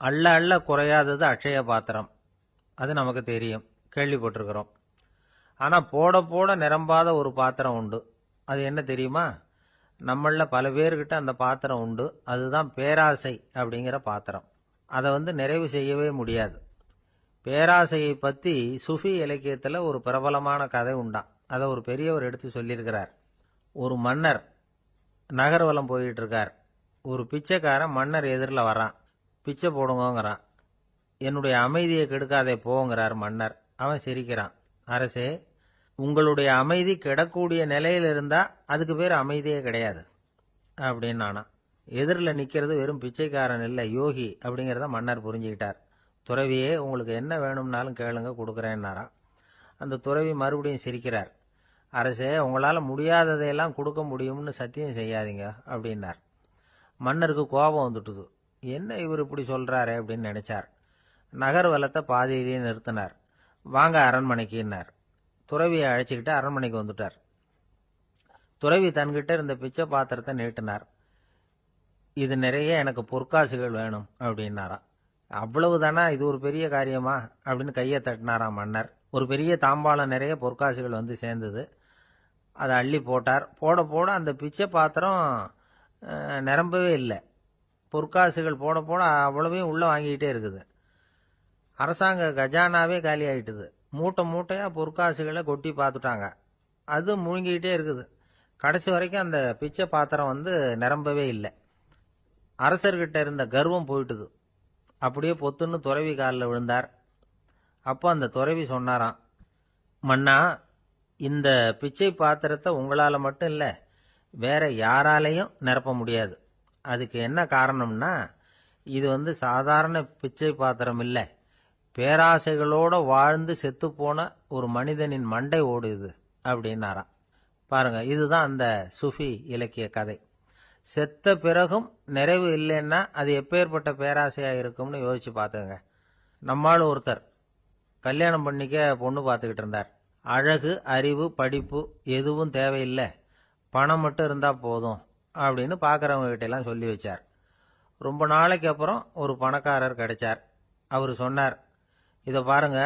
அள்ள அள்ள குறையாதது அட்சய பாத்திரம். அது நமக்கு தெரியும், கேள்விப்பட்டிருக்கிறோம். ஆனால் போட போட நிரம்பாத ஒரு பாத்திரம் உண்டு. அது என்ன தெரியுமா? நம்மள பல பேர்கிட்ட அந்த பாத்திரம் உண்டு. அதுதான் பேராசை அப்படிங்கிற பாத்திரம். அதை நிறைவு செய்யவே முடியாது. பேராசையை பற்றி சுஃபி இலக்கியத்தில் ஒரு பிரபலமான கதை உண்டாம். அதை ஒரு பெரியவர் எடுத்து சொல்லியிருக்கிறார். ஒரு மன்னர் நகர்வலம் போயிட்டு இருக்கார். ஒரு பிச்சைக்காரன் மன்னர் எதிரில் வரான். பிச்சை போடுங்கிறான். என்னுடைய அமைதியை கெடுக்காதே போங்கிறார் மன்னர். அவன் சிரிக்கிறான். அரசே, உங்களுடைய அமைதி கெடக்கூடிய நிலையில் இருந்தால் அதுக்கு பேர் அமைதியே கிடையாது அப்படின்னு நானா. எதிரில் நிற்கிறது வெறும் பிச்சைக்காரன் இல்லை, யோகி அப்படிங்கிறத மன்னர் புரிஞ்சுக்கிட்டார். துறவியே, உங்களுக்கு என்ன வேணும்னாலும் கேளுங்க, கொடுக்குறேன்னாராம். அந்த துறவி மறுபடியும் சிரிக்கிறார். அரசே, உங்களால் முடியாததையெல்லாம் கொடுக்க முடியும்னு சத்தியம் செய்யாதீங்க அப்படின்னார். மன்னருக்கு கோபம் வந்துட்டுது. என்ன இவர் இப்படி சொல்கிறாரே அப்படின்னு நினைச்சார். நகர்வலத்தை பாதியிலேயே நிறுத்தினார். வாங்க அரண்மனைக்குன்னார். துறவியை அழைச்சிக்கிட்டு அரண்மனைக்கு வந்துட்டார். துறவி தன்கிட்ட இருந்த பிச்சை பாத்திரத்தை நீட்டினார். இது நிறைய எனக்கு பொற்காசுகள் வேணும் அப்படின்னாராம். அவ்வளவுதானா, இது ஒரு பெரிய காரியமா அப்படின்னு கையை தட்டினாராம் மன்னர். ஒரு பெரிய தாம்பாளம் நிறைய பொற்காசுகள் சேர்ந்தது. அதை அள்ளி போட்டார். போட போட அந்த பிச்சை பாத்திரம் நிரம்பவே இல்லை. பொற்காசுகள் போட போட அவ்வளவையும் உள்ளே வாங்கிக்கிட்டே இருக்குது. அரசாங்க கஜானாவே காலி ஆகிட்டுது. மூட்டை மூட்டையாக பொற்காசுகளை கொட்டி பார்த்துட்டாங்க. அது முழுங்கிக்கிட்டே இருக்குது. கடைசி வரைக்கும் அந்த பிச்சை பாத்திரம் நிரம்பவே இல்லை. அரசர்கிட்ட இருந்த கர்வம் போயிட்டுது. அப்படியே பொத்துன்னு துறவி காலில் விழுந்தார். அப்போ அந்த துறவி சொன்னாராம், மன்னா, இந்த பிச்சை பாத்திரத்தை உங்களால் மட்டும் இல்லை, வேற யாராலையும் நிரப்ப முடியாது. அதுக்கு என்ன காரணம்னா, இது சாதாரண பிச்சை பாத்திரம் இல்லை, பேராசைகளோடு வாழ்ந்து செத்துப்போன ஒரு மனிதனின் மண்டை ஓடுது அப்படின்னாராம். பாருங்க, இதுதான் அந்த சுஃபி இலக்கிய கதை. செத்த பிறகும் நிறைவு இல்லைன்னா அது எப்பேற்பட்ட பேராசையாக இருக்கும்னு யோசிச்சு பார்த்துங்க. நம்மால் ஒருத்தர் கல்யாணம் பண்ணிக்க பொண்ணு பார்த்துக்கிட்டு இருந்தார். அழகு, அறிவு, படிப்பு எதுவும் தேவையில்லை, பணம் மட்டும் இருந்தால் போதும் அப்படின்னு பார்க்குறவங்க கிட்டெல்லாம் சொல்லி வச்சார். ரொம்ப நாளைக்கு அப்புறம் ஒரு பணக்காரர் கிடைச்சார். அவர் சொன்னார், இதை பாருங்க,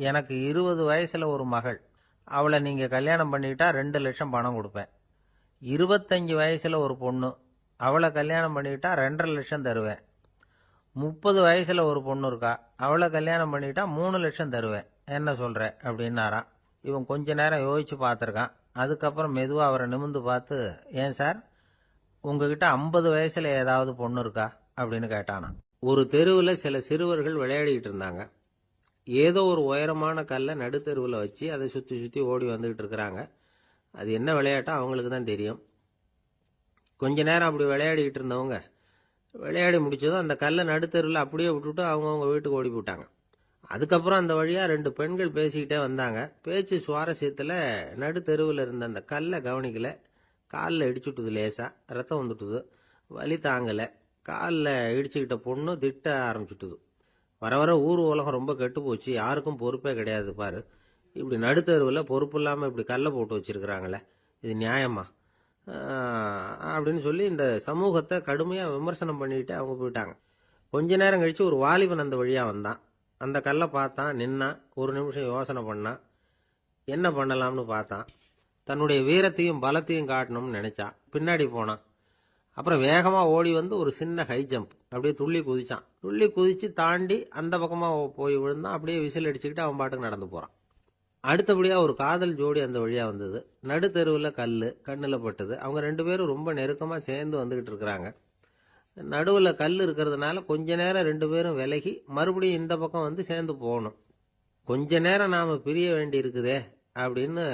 எனக்கு 20 வயசில் ஒரு மகள். அவளை நீங்கள் கல்யாணம் பண்ணிக்கிட்டா 2 லட்சம் பணம் கொடுப்பேன். 25 வயசில் ஒரு பொண்ணு. அவளை கல்யாணம் பண்ணிக்கிட்டா 2.5 லட்சம் தருவேன். 30 வயசில் ஒரு பொண்ணு இருக்கா. அவளை கல்யாணம் பண்ணிக்கிட்டா 3 லட்சம் தருவேன். என்ன சொல்கிற அப்படின்னாராம். இவன் கொஞ்ச நேரம் யோசிச்சு பார்த்துருக்கான். அதுக்கப்புறம் மெதுவாக அவரை நிமிர்ந்து பார்த்து, ஏன் சார், உங்ககிட்ட 50 வயசில் ஏதாவது பொண்ணு இருக்கா அப்படின்னு கேட்டானான். ஒரு தெருவில் சில சிறுவர்கள் விளையாடிக்கிட்டு இருந்தாங்க. ஏதோ ஒரு உயரமான கல்லை நடுத்தெருவில் வச்சு அதை சுற்றி சுற்றி ஓடி வந்துக்கிட்டு இருக்கிறாங்க. அது என்ன விளையாட்டோ அவங்களுக்கு தான் தெரியும். கொஞ்ச நேரம் அப்படி விளையாடிக்கிட்டு இருந்தவங்க விளையாடி முடிச்சதும் அந்த கல்லை நடுத்தெருவில் அப்படியே விட்டுட்டு அவங்கவுங்க வீட்டுக்கு ஓடி போட்டாங்க. அதுக்கப்புறம் அந்த வழியாக 2 பெண்கள் பேசிக்கிட்டே வந்தாங்க. பேச்சு சுவாரஸ்யத்தில் நடுத்தெருவில் இருந்த அந்த கல்லை கவனிக்கல. காலில் இடிச்சுட்டுது. லேசாக ரத்தம் வந்துட்டுது. வலி தாங்கலை. காலில் இடிச்சுக்கிட்ட பொண்ணு திட்ட ஆரம்பிச்சுட்டுது. வர வர ஊர் உலகம் ரொம்ப கெட்டு போச்சு, யாருக்கும் பொறுப்பே கிடையாது பாரு, இப்படி நடுத்தருவில் பொறுப்பு இல்லாமல் இப்படி கல்லை போட்டு வச்சிருக்கிறாங்களே, இது நியாயமா அப்படின்னு சொல்லி இந்த சமூகத்தை கடுமையாக விமர்சனம் பண்ணிக்கிட்டு அவங்க போயிட்டாங்க. கொஞ்ச நேரம் கழித்து ஒரு வாலிபன் அந்த வழியாக வந்தான். அந்த கல்லை பார்த்தான், நின்னான். ஒரு நிமிஷம் யோசனை பண்ணான். என்ன பண்ணலாம்னு பார்த்தான். தன்னுடைய வீரத்தையும் பலத்தையும் காட்டணும்னு நினைச்சான். பின்னாடி போனான். அப்புறம் வேகமாக ஓடி ஒரு சின்ன ஹை ஜம்ப், அப்படியே துள்ளி குதிச்சான். துள்ளி குதிச்சு தாண்டி அந்த பக்கமாக போய் விழுந்தான். அப்படியே விசில் அடிச்சுக்கிட்டு அவன் பாட்டுக்கு நடந்து போகிறான். அடுத்தபடியாக ஒரு காதல் ஜோடி அந்த வழியாக வந்தது. நடுத்தெருவில் கல் கண்ணில் பட்டது. அவங்க 2 பேரும் ரொம்ப நெருக்கமாக சேர்ந்து வந்துக்கிட்டு இருக்கிறாங்க. நடுவில் கல் இருக்கிறதுனால கொஞ்ச நேரம் 2 பேரும் விலகி மறுபடியும் இந்த பக்கம் சேர்ந்து போகணும். கொஞ்ச நேரம் நாம் பிரிய வேண்டி இருக்குதே அப்படின்னு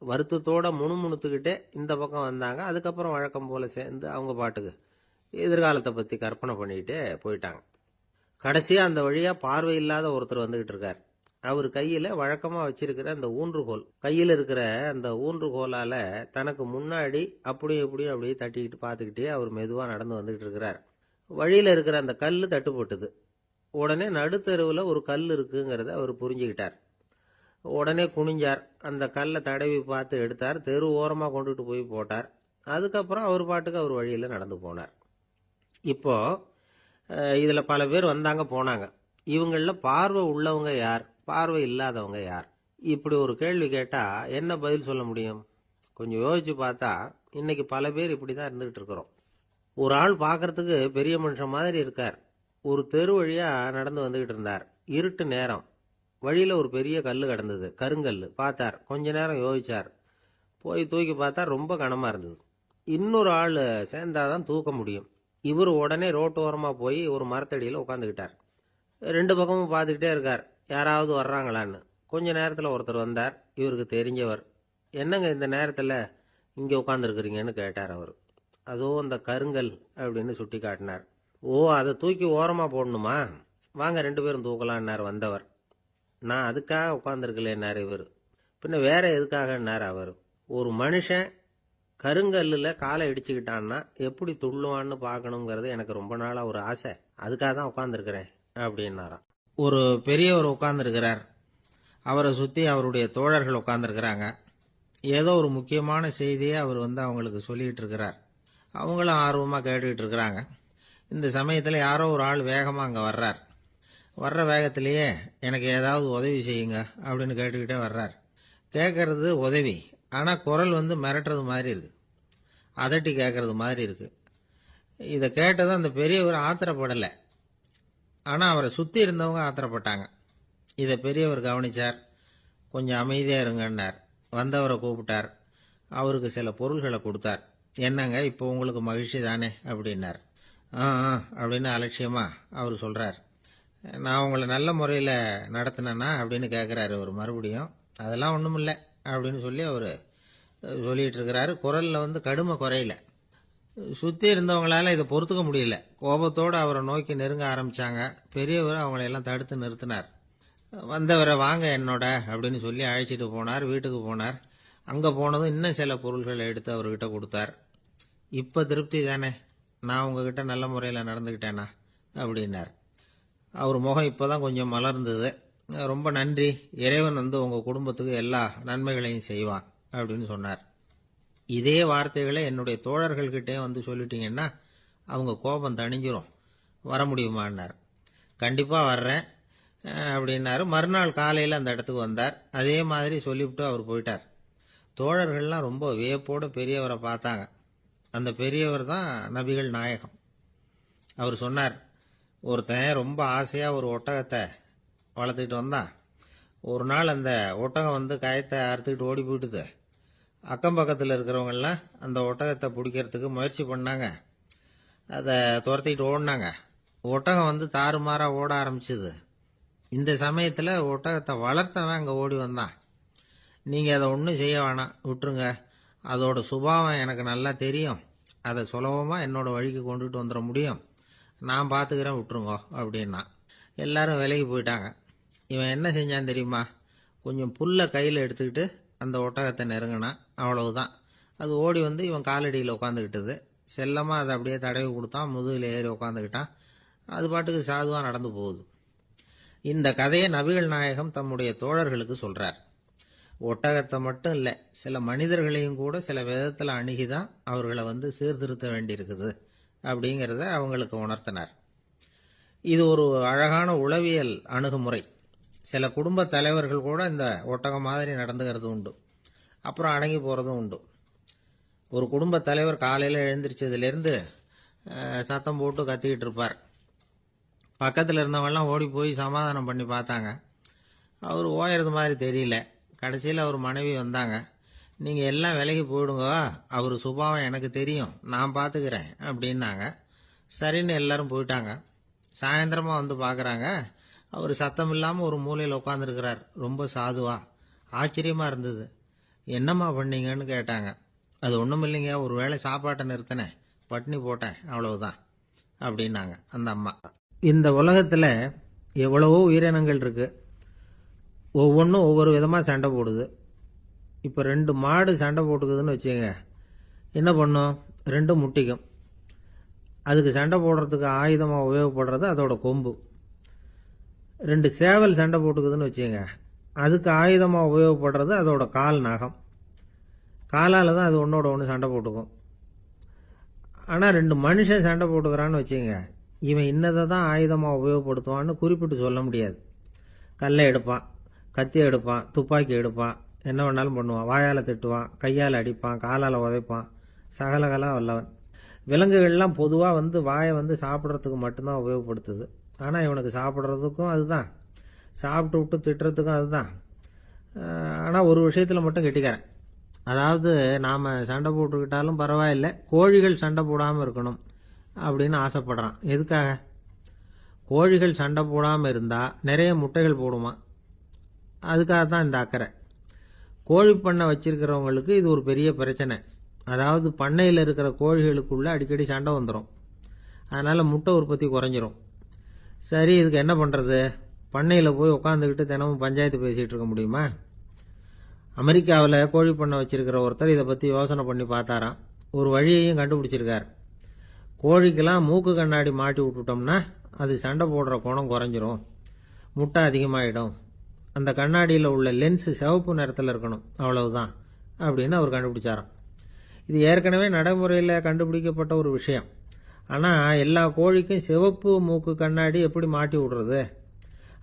வருத்தத்தோட முணுமுணுத்துக்கிட்டே இந்த பக்கம் வந்தாங்க. அதுக்கப்புறம் வழக்கம் போல சேர்ந்து அவங்க பாட்டுக்கு எதிர்காலத்தை பற்றி கற்பனை பண்ணிக்கிட்டே போயிட்டாங்க. கடைசியாக அந்த வழியாக பார்வை இல்லாத ஒருத்தர் வந்துக்கிட்டு இருக்கார். அவர் கையில் வழக்கமாக வச்சிருக்கிற அந்த ஊன்றுகோல், கையில் இருக்கிற அந்த ஊன்றுகோலால் தனக்கு முன்னாடி அப்படியும் இப்படியும் அப்படியே தட்டிக்கிட்டு பார்த்துக்கிட்டே அவர் மெதுவாக நடந்து வந்துக்கிட்டு இருக்கிறார். வழியில் இருக்கிற அந்த கல் தட்டுப்பட்டுது. உடனே நடுத்தெருவில் ஒரு கல் இருக்குங்கிறத அவர் புரிஞ்சுக்கிட்டார். உடனே குனிஞ்சார். அந்த கல்லை தடவி பார்த்து எடுத்தார். தெரு ஓரமாக கொண்டுட்டு போய் போட்டார். அதுக்கப்புறம் அவர் பாட்டுக்கு அவர் வழியில் நடந்து போனார். இப்போ இதில் பல பேர் வந்தாங்க போனாங்க. இவங்களில் பார்வை உள்ளவங்க யார், பார்வை இல்லாதவங்க யார்? இப்படி ஒரு கேள்வி கேட்டால் என்ன பதில் சொல்ல முடியும்? கொஞ்சம் யோசிச்சு பார்த்தா இன்னைக்கு பல பேர் இப்படி தான் இருந்துகிட்டு இருக்கிறோம். ஒரு ஆள் பார்க்கறதுக்கு பெரிய மனுஷன் மாதிரி இருக்கார். ஒரு தெரு வழியா நடந்து வந்துகிட்டு இருந்தார். இருட்டு நேரம். வழியில ஒரு பெரிய கல்லு கிடந்தது, கருங்கல்லு. பார்த்தார். கொஞ்ச நேரம் யோசிச்சார். போய் தூக்கி பார்த்தா ரொம்ப கனமா இருந்தது. இன்னொரு ஆள் சேர்ந்தாதான் தூக்க முடியும். இவர் உடனே ரோட்டோரமா போய் ஒரு மரத்தடியில உட்காந்துக்கிட்டார். ரெண்டு பக்கமும் பார்த்துக்கிட்டே இருக்கார், யாராவது வர்றாங்களான்னு. கொஞ்ச நேரத்துல ஒருத்தர் வந்தார். இவருக்கு தெரிஞ்சவர். என்னங்க இந்த நேரத்துல இங்க உட்காந்துருக்குறீங்கன்னு கேட்டார் அவர். அதோ அந்த கருங்கல் அப்படின்னு சுட்டி காட்டினார். ஓ, அதை தூக்கி ஓரமா போடணுமா? வாங்க ரெண்டு பேரும் தூக்கலான்னார் வந்தவர். நான் அதுக்காக உட்காந்துருக்கலேன்னார் இவர். பின்ன வேற எதுக்காகன்னார் அவர். ஒரு மனுஷன் கருங்கல்லில் காலை இடிச்சுக்கிட்டான்னா எப்படி துள்ளுவான்னு பார்க்கணுங்கிறது எனக்கு ரொம்ப நாளாக ஒரு ஆசை. அதுக்காக தான் உட்காந்துருக்கிறேன் அப்படின்னாராம். ஒரு பெரியவர் உட்காந்துருக்கிறார். அவரை சுற்றி அவருடைய தோழர்கள் உட்காந்துருக்கிறாங்க. ஏதோ ஒரு முக்கியமான செய்தியை அவர் அவங்களுக்கு சொல்லிகிட்டு இருக்கிறார். அவங்களும் ஆர்வமாக கேட்டுக்கிட்டு இருக்கிறாங்க. இந்த சமயத்தில் யாரோ ஒரு ஆள் வேகமாக அங்கே வர்றார். வர்ற வேகத்திலேயே எனக்கு ஏதாவது உதவி செய்யுங்க அப்படின்னு கேட்டுக்கிட்டே வர்றார். கேட்கறது உதவி, ஆனால் குரல் மிரட்டுறது மாதிரி இருக்கு, அதட்டி கேட்கறது மாதிரி இருக்கு. இதை கேட்டதும் அந்த பெரியவர் ஆத்திரப்படலை, ஆனால் அவரை சுற்றி இருந்தவங்க ஆத்திரப்பட்டாங்க. இதை பெரியவர் கவனிச்சார். கொஞ்சம் அமைதியாக இருங்கன்னார். வந்தவரை கூப்பிட்டார். அவருக்கு சில பொருள்களை கொடுத்தார். என்னங்க இப்போ உங்களுக்கு மகிழ்ச்சி தானே அப்படின்னார். ஆ அப்படின்னு அலட்சியமா அவர் சொல்றார். நான் உங்களை நல்ல முறையில் நடத்தினேன்னா அப்படின்னு கேட்குறாரு அவர் மறுபடியும். அதெல்லாம் ஒன்றும் இல்லை அப்படின்னு சொல்லி அவர் சொல்லிட்டு இருக்கிறாரு. குரலில் கடுமை குறையில. சுற்றி இருந்தவங்களால இதை பொறுத்துக்க முடியல. கோபத்தோடு அவரை நோக்கி நெருங்க ஆரம்பிச்சாங்க. பெரியவர் அவங்களையெல்லாம் தடுத்து நிறுத்தினார். வந்தவரை வாங்க என்னோட அப்படின்னு சொல்லி அழைச்சிட்டு போனார். வீட்டுக்கு போனார். அங்கே போனதும் இன்னும் சில பொருள்களை எடுத்து அவர்கிட்ட கொடுத்தார். இப்போ திருப்தி தானே, நான் உங்ககிட்ட நல்ல முறையில் நடந்துக்கிட்டேனா அப்படின்னார். அவர் முகம் இப்போதான் கொஞ்சம் மலர்ந்தது. ரொம்ப நன்றி, இறைவன் உங்கள் குடும்பத்துக்கு எல்லா நன்மைகளையும் செய்வான் அப்படின்னு சொன்னார். இதே வார்த்தைகளை என்னுடைய தோழர்கள்கிட்டே சொல்லிட்டீங்கன்னா அவங்க கோபம் தணிஞ்சிரும். வர முடியுமான்னார். கண்டிப்பாக வர்றேன் அப்படின்னாரு. மறுநாள் காலையில் அந்த இடத்துக்கு வந்தார். அதே மாதிரி சொல்லிவிட்டு அவர் போயிட்டார். தோழர்கள்லாம் ரொம்ப வியப்போடு பெரியவரை பார்த்தாங்க. அந்த பெரியவர் தான் நபிகள் நாயகம். அவர் சொன்னார், ஒருத்தன் ரொம்ப ஆசையாக ஒரு ஒட்டகத்தை வளர்த்துக்கிட்டு வந்தான். ஒரு நாள் அந்த ஒட்டகம் கயத்தை அறுத்துக்கிட்டு ஓடி போயிட்டுது. அக்கம் பக்கத்தில் இருக்கிறவங்கெல்லாம் அந்த ஒட்டகத்தை பிடிக்கிறதுக்கு முயற்சி பண்ணாங்க. அதை துரத்திக்கிட்டு ஓடினாங்க. ஒட்டகம் தாறுமாறாக ஓட ஆரம்பிச்சுது. இந்த சமயத்தில் ஒட்டகத்தை வளர்த்தவன் அங்கே ஓடி வந்தான். நீங்கள் அதை ஒன்றும் செய்ய வேணாம், விட்டுருங்க. அதோட சுபாவம் எனக்கு நல்லா தெரியும். அதை சுலபமாக என்னோட வழிக்கு கொண்டுட்டு வந்துட முடியும். நான் பார்த்துக்கிறேன், விட்டுருங்கோ அப்படின்னா. எல்லாரும் விலைக்கு போயிட்டாங்க. இவன் என்ன செஞ்சான் தெரியுமா? கொஞ்சம் புல்லை கையில் எடுத்துக்கிட்டு அந்த ஒட்டகத்தை நெருங்கினான். அவ்வளவுதான். அது ஓடி இவன் காலடியில் உட்காந்துக்கிட்டது. செல்லமாக அதை அப்படியே தடவி கொடுத்தான். முதுகில் ஏறி உட்காந்துக்கிட்டான். அது பாட்டுக்கு சாதுவாக நடந்து போகுது. இந்த கதையை நபிகள் நாயகம் தம்முடைய தோழர்களுக்கு சொல்றார். ஒட்டகத்தை மட்டும் இல்லை, சில மனிதர்களையும் கூட சில விதத்தில் அணுகிதான் அவர்களை சீர்திருத்த வேண்டியிருக்குது அப்படிங்கிறத அவங்களுக்கு உணர்த்தினார். இது ஒரு அழகான உளவியல் அணுகுமுறை. சில குடும்ப தலைவர்கள் கூட இந்த ஒட்டகம் மாதிரி நடந்துகிறது உண்டு. அப்புறம் அடங்கி போகிறதும் உண்டு. ஒரு குடும்ப தலைவர் காலையில் எழுந்திரிச்சதுலேருந்து சத்தம் போட்டு கத்திக்கிட்டு இருப்பார். பக்கத்தில் இருந்தவங்கெல்லாம் ஓடி போய் சமாதானம் பண்ணி பார்த்தாங்க. அவர் ஓயறது மாதிரி தெரியல. கடைசியில் அவர் மனைவி வந்தாங்க. நீங்கள் எல்லாம் விலகி போயிடுங்க, அவர் சுபாவம் எனக்கு தெரியும், நான் பார்த்துக்கிறேன் அப்படின்னாங்க. சரின்னு எல்லாரும் போயிட்டாங்க. சாயந்தரமாக பார்க்குறாங்க, அவர் சத்தம் இல்லாமல் ஒரு மூலையில் உட்காந்துருக்கிறார். ரொம்ப சாதுவா. ஆச்சரியமாக இருந்தது. என்னம்மா பண்ணீங்கன்னு கேட்டாங்க. அது ஒன்றும் இல்லைங்க, ஒரு வேளை சாப்பாட்டை நிறுத்தினேன், பட்னி போட்டேன், அவ்வளவுதான் அப்படின்னாங்க அந்த அம்மா. இந்த உலகத்தில் எவ்வளவோ உயிரினங்கள் இருக்கு. ஒவ்வொன்றும் ஒவ்வொரு விதமாக சண்டை போடுது. இப்போ 2 மாடு சண்டை போட்டுக்குதுன்னு வச்சுங்க, என்ன பண்ணும்? 2 முட்டிக்கும். அதுக்கு சண்டை போடுறதுக்கு ஆயுதமாக உபயோகப்படுறது அதோட கொம்பு. 2 சேவல் சண்டை போட்டுக்குதுன்னு வச்சுங்க, அதுக்கு ஆயுதமாக உபயோகப்படுறது அதோட கால் நகம். காலால் தான் அது ஒன்றோட ஒன்று சண்டை போட்டுக்கும். ஆனால் 2 மனுஷன் சண்டை போட்டுக்கிறான்னு வச்சுங்க, இவன் இன்னதை தான் ஆயுதமாக உபயோகப்படுத்துவான்னு குறிப்பிட்டு சொல்ல முடியாது. கல்லை எடுப்பான், கத்தி எடுப்பான், துப்பாக்கி எடுப்பான், என்ன வேணாலும் பண்ணுவான். வாயால் திட்டுவான், கையால் அடிப்பான், காலால் உதைப்பான், சகலகலா வல்லவன். விலங்குகள்லாம் பொதுவாக வாயை சாப்பிட்றதுக்கு மட்டும்தான் உபயோகப்படுத்துது. ஆனால் இவனுக்கு சாப்பிட்றதுக்கும் அதுதான், சாப்பிட்டு விட்டு திட்டுறதுக்கும் அதுதான். ஆனால் ஒரு விஷயத்தில் மட்டும் கெட்டிக்கிறேன். அதாவது நாம் சண்டை போட்டுக்கிட்டாலும் பரவாயில்லை, கோழிகள் சண்டை போடாமல் இருக்கணும் அப்படின்னு ஆசைப்படுறான். எதுக்காக? கோழிகள் சண்டை போடாமல் இருந்தால் நிறைய முட்டைகள் போடுமா, அதுக்காக தான் இந்த அக்கறை. கோழி பண்ணை வச்சிருக்கிறவங்களுக்கு இது ஒரு பெரிய பிரச்சனை. அதாவது பண்ணையில் இருக்கிற கோழிகளுக்குள்ளே அடிக்கடி சண்டை வந்துடும். அதனால் முட்டை உற்பத்தி குறைஞ்சிரும். சரி, இதுக்கு என்ன பண்ணுறது? பண்ணையில் போய் உட்காந்துக்கிட்டு தினமும் பஞ்சாயத்து பேசிகிட்டு இருக்க முடியுமா? அமெரிக்காவில் கோழி பண்ணை வச்சிருக்கிற ஒருத்தர் இதை பற்றி யோசனை பண்ணி பார்த்தாராம். ஒரு வழியையும் கண்டுபிடிச்சிருக்கார். கோழிக்கெல்லாம் மூக்கு கண்ணாடி மாட்டி விட்டுட்டோம்னா அது சண்டை போடுற குணம் குறைஞ்சிரும், முட்டை அதிகமாகிடும். அந்த கண்ணாடியில் உள்ள லென்ஸு சிவப்பு நிறத்தில் இருக்கணும், அவ்வளவுதான் அப்படின்னு அவர் கண்டுபிடிச்சாராம். இது ஏற்கனவே நடைமுறையில் கண்டுபிடிக்கப்பட்ட ஒரு விஷயம். ஆனால் எல்லா கோழிக்கும் சிவப்பு மூக்கு கண்ணாடி எப்படி மாட்டி விடுறது?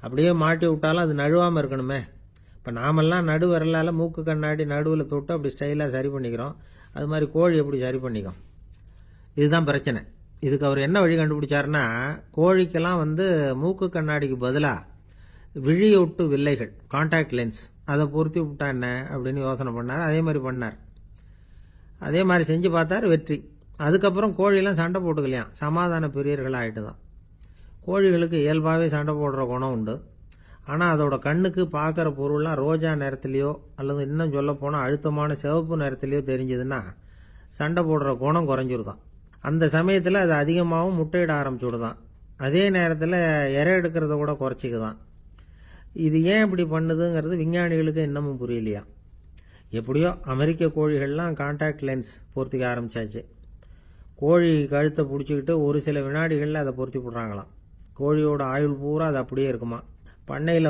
அப்படியே மாட்டி விட்டாலும் அது நழுவாமல் இருக்கணுமே. இப்போ நாமெல்லாம் நடு விரலால் மூக்கு கண்ணாடி நடுவில் தொட்டு அப்படி ஸ்டைலாக சரி பண்ணிக்கிறோம். அது மாதிரி கோழி எப்படி சரி பண்ணிக்கும்? இதுதான் பிரச்சனை. இதுக்கு அவர் என்ன வழி கண்டுபிடிச்சாருன்னா, கோழிக்கெல்லாம் மூக்கு கண்ணாடிக்கு பதிலாக விழியொட்டு வில்லைகள், கான்டாக்ட் லென்ஸ், அதை பொருத்தி விட்டா என்ன அப்படின்னு யோசனை பண்ணார். அதே மாதிரி பண்ணார். அதே மாதிரி செஞ்சு பார்த்தார், வெற்றி. அதுக்கப்புறம் கோழியெல்லாம் சண்டை போட்டுக்கலையாம், சமாதான பிரியர்கள் ஆகிட்டு தான். கோழிகளுக்கு இயல்பாகவே சண்டை போடுற குணம் உண்டு. ஆனால் அதோட கண்ணுக்கு பார்க்குற பொருள்லாம் ரோஜா நிறத்துலையோ அல்லது இன்னும் சொல்ல போனால் அழுத்தமான சிவப்பு நிறத்துலையோ தெரிஞ்சதுன்னா சண்டை போடுற குணம் குறைஞ்சிருதான். அந்த சமயத்தில் அது அதிகமாகவும் முட்டையிட ஆரம்பிச்சுடுதான். அதே நேரத்தில் இறை எடுக்கிறத கூட குறைச்சிக்குதான். இது ஏன் இப்படி பண்ணுதுங்கிறது விஞ்ஞானிகளுக்கு இன்னமும் புரியலையா. எப்படியோ அமெரிக்க கோழிகள்லாம் கான்டாக்ட் லென்ஸ் பொருத்திக்க ஆரம்பிச்சாச்சு. கோழி கழுத்தை பிடிச்சிக்கிட்டு ஒரு சில வினாடிகளில் அதை பொருத்தி போடுறாங்களாம். கோழியோட ஆயுள் பூரா அது அப்படியே இருக்குமா. பண்ணையில்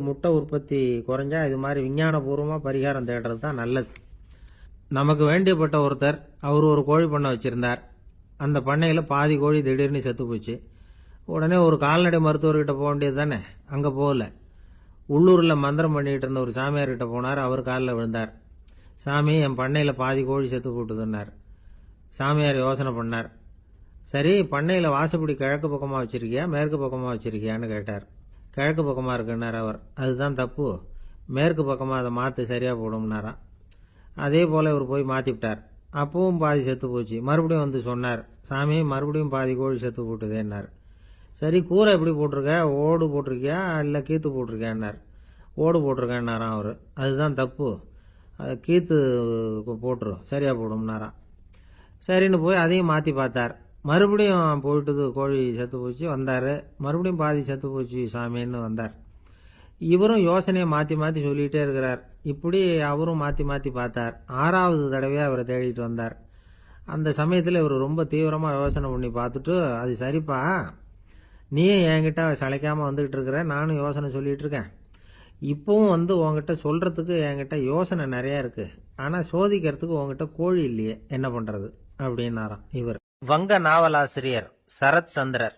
முட்டை உற்பத்தி குறைஞ்சா இது மாதிரி விஞ்ஞானபூர்வமாக பரிகாரம் தேடுறது தான் நல்லது. நமக்கு வேண்டியப்பட்ட ஒருத்தர், அவர் ஒரு கோழி பண்ணை வச்சுருந்தார். அந்த பண்ணையில் பாதி கோழி திடீர்னு செத்து போச்சு. உடனே ஒரு கால்நடை மருத்துவர்கிட்ட போக வேண்டியது தானே. அங்கே போகல. உள்ளூரில் மந்திரம் பண்ணிகிட்டு இருந்த ஒரு சாமியார்கிட்ட போனார். அவர் காலில் விழுந்தார். சாமி, என் பண்ணையில் பாதி கோழி செத்து போட்டுதுன்னார். சாமியார் யோசனை பண்ணார். சரி, பண்ணையில் வாசப்படி கிழக்கு பக்கமாக வச்சிருக்கியா மேற்கு பக்கமாக வச்சிருக்கியான்னு கேட்டார். கிழக்கு பக்கமாக இருக்குன்னார் அவர். அதுதான் தப்பு, மேற்கு பக்கமாக அதை மாற்று, சரியாக போடும்னாராம். அதே போல் இவர் போய் மாற்றிவிட்டார். அப்பவும் பாதி செத்து போச்சு. மறுபடியும் சொன்னார், சாமி மறுபடியும் பாதி கோழி செத்து போட்டுதேன்னார். சரி, கூரை எப்படி போட்டிருக்க, ஓடு போட்டிருக்கியா இல்லை கீத்து போட்டிருக்கியான்னார். ஓடு போட்டிருக்கேன்னாராம் அவர். அதுதான் தப்பு, கீத்து போட்டுரு, சரியாக போடும்னாராம். சரின்னு போய் அதையும் மாற்றி பார்த்தார். மறுபடியும் போயிட்டுது, கோழி செத்து போச்சு. வந்தார். மறுபடியும் பாதி செத்து போச்சு சாமின்னு வந்தார். இவரும் யோசனையை மாற்றி மாற்றி சொல்லிகிட்டே இருக்கிறார். இப்படி அவரும் மாற்றி மாற்றி பார்த்தார். 6வது தடவையாக அவரை தேடிட்டு வந்தார். அந்த சமயத்தில் இவர் ரொம்ப தீவிரமாக யோசனை பண்ணி பார்த்துட்டு, அது சரிப்பா, நீயும் என்கிட்ட சளைக்காமல் வந்துக்கிட்டு இருக்கிற, நானும் யோசனை சொல்லிகிட்டு இருக்கேன். இப்பவும் உங்ககிட்ட சொல்கிறதுக்கு என்கிட்ட யோசனை நிறையா இருக்குது. ஆனால் சோதிக்கிறதுக்கு உங்ககிட்ட கோழி இல்லையே, என்ன பண்ணுறது அப்படின்னாராம் இவர். வங்க நாவலாசிரியர் சரத் சந்திரர்